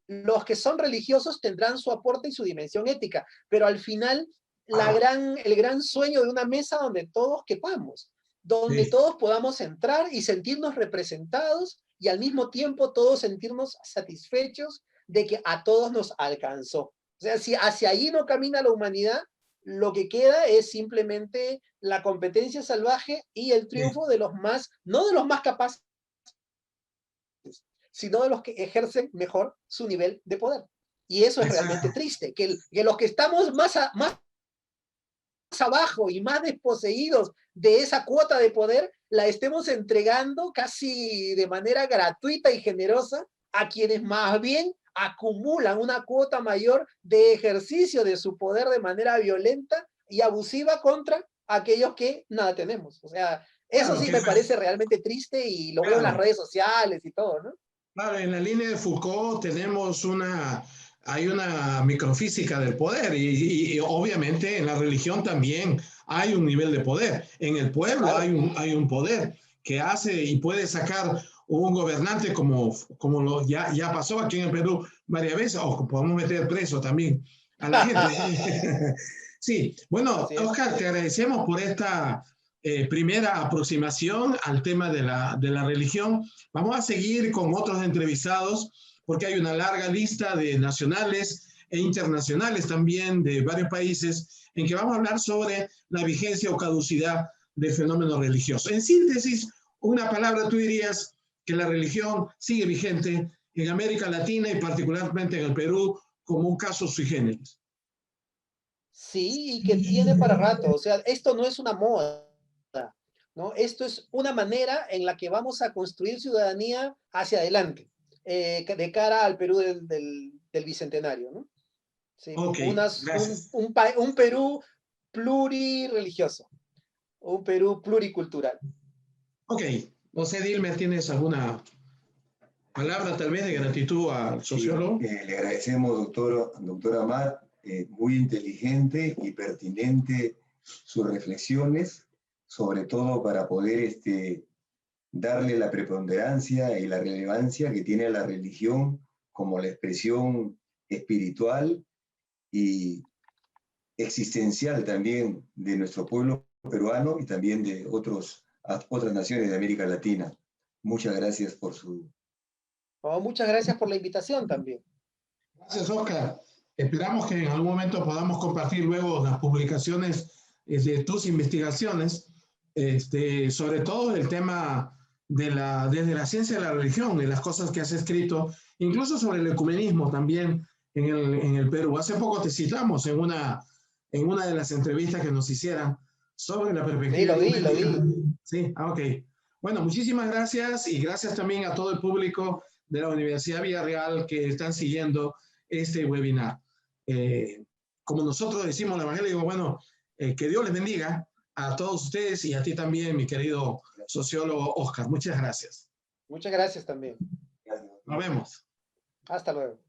Los que son religiosos tendrán su aporte y su dimensión ética. Pero al final, el gran sueño de una mesa donde todos quepamos, donde todos podamos entrar y sentirnos representados y al mismo tiempo todos sentirnos satisfechos de que a todos nos alcanzó. O sea, si hacia allí no camina la humanidad, lo que queda es simplemente la competencia salvaje y el triunfo de los más, no de los más capaces, sino de los que ejercen mejor su nivel de poder. Y eso es realmente triste, que los que estamos más abajo y más desposeídos de esa cuota de poder, la estemos entregando casi de manera gratuita y generosa a quienes más bien acumulan una cuota mayor de ejercicio de su poder de manera violenta y abusiva contra aquellos que nada tenemos. O sea, eso sí me parece realmente triste y lo veo en las redes sociales y todo, ¿no? Claro, en la línea de Foucault hay una microfísica del poder y obviamente en la religión también hay un nivel de poder. En el pueblo hay un poder que hace y puede sacar un gobernante como ya pasó aquí en el Perú varias veces, o podemos meter preso también a la gente. Sí, bueno, Oscar, te agradecemos por esta primera aproximación al tema de la religión. Vamos a seguir con otros entrevistados porque hay una larga lista de nacionales e internacionales también de varios países en que vamos a hablar sobre la vigencia o caducidad de fenómenos religiosos. En síntesis, una palabra, tú dirías que la religión sigue vigente en América Latina y particularmente en el Perú como un caso sui generis. Sí, y que tiene para rato. O sea, esto no es una moda, ¿no? Esto es una manera en la que vamos a construir ciudadanía hacia adelante, de cara al Perú del Bicentenario, ¿no? Sí, un Perú plurireligioso, un Perú pluricultural. Ok, no sé, Dilmer, ¿tienes alguna palabra tal vez de gratitud al sociólogo? Sí, le agradecemos, doctor Amat, muy inteligente y pertinente sus reflexiones, sobre todo para poder darle la preponderancia y la relevancia que tiene la religión como la expresión espiritual y existencial también de nuestro pueblo peruano y también de otras naciones de América Latina. Muchas gracias por su... muchas gracias por la invitación también. Gracias, Oscar. Esperamos que en algún momento podamos compartir luego las publicaciones de tus investigaciones, sobre todo el tema desde la ciencia de la religión, de las cosas que has escrito, incluso sobre el ecumenismo también en el Perú. Hace poco te citamos en una de las entrevistas que nos hicieran sobre la perspectiva. Sí, lo vi. Sí, ok. Bueno, muchísimas gracias y gracias también a todo el público de la Universidad Villarreal que están siguiendo este webinar. Como nosotros decimos en el Evangelio, bueno, que Dios les bendiga a todos ustedes y a ti también, mi querido sociólogo Oscar. Muchas gracias. Muchas gracias también. Nos vemos. Hasta luego.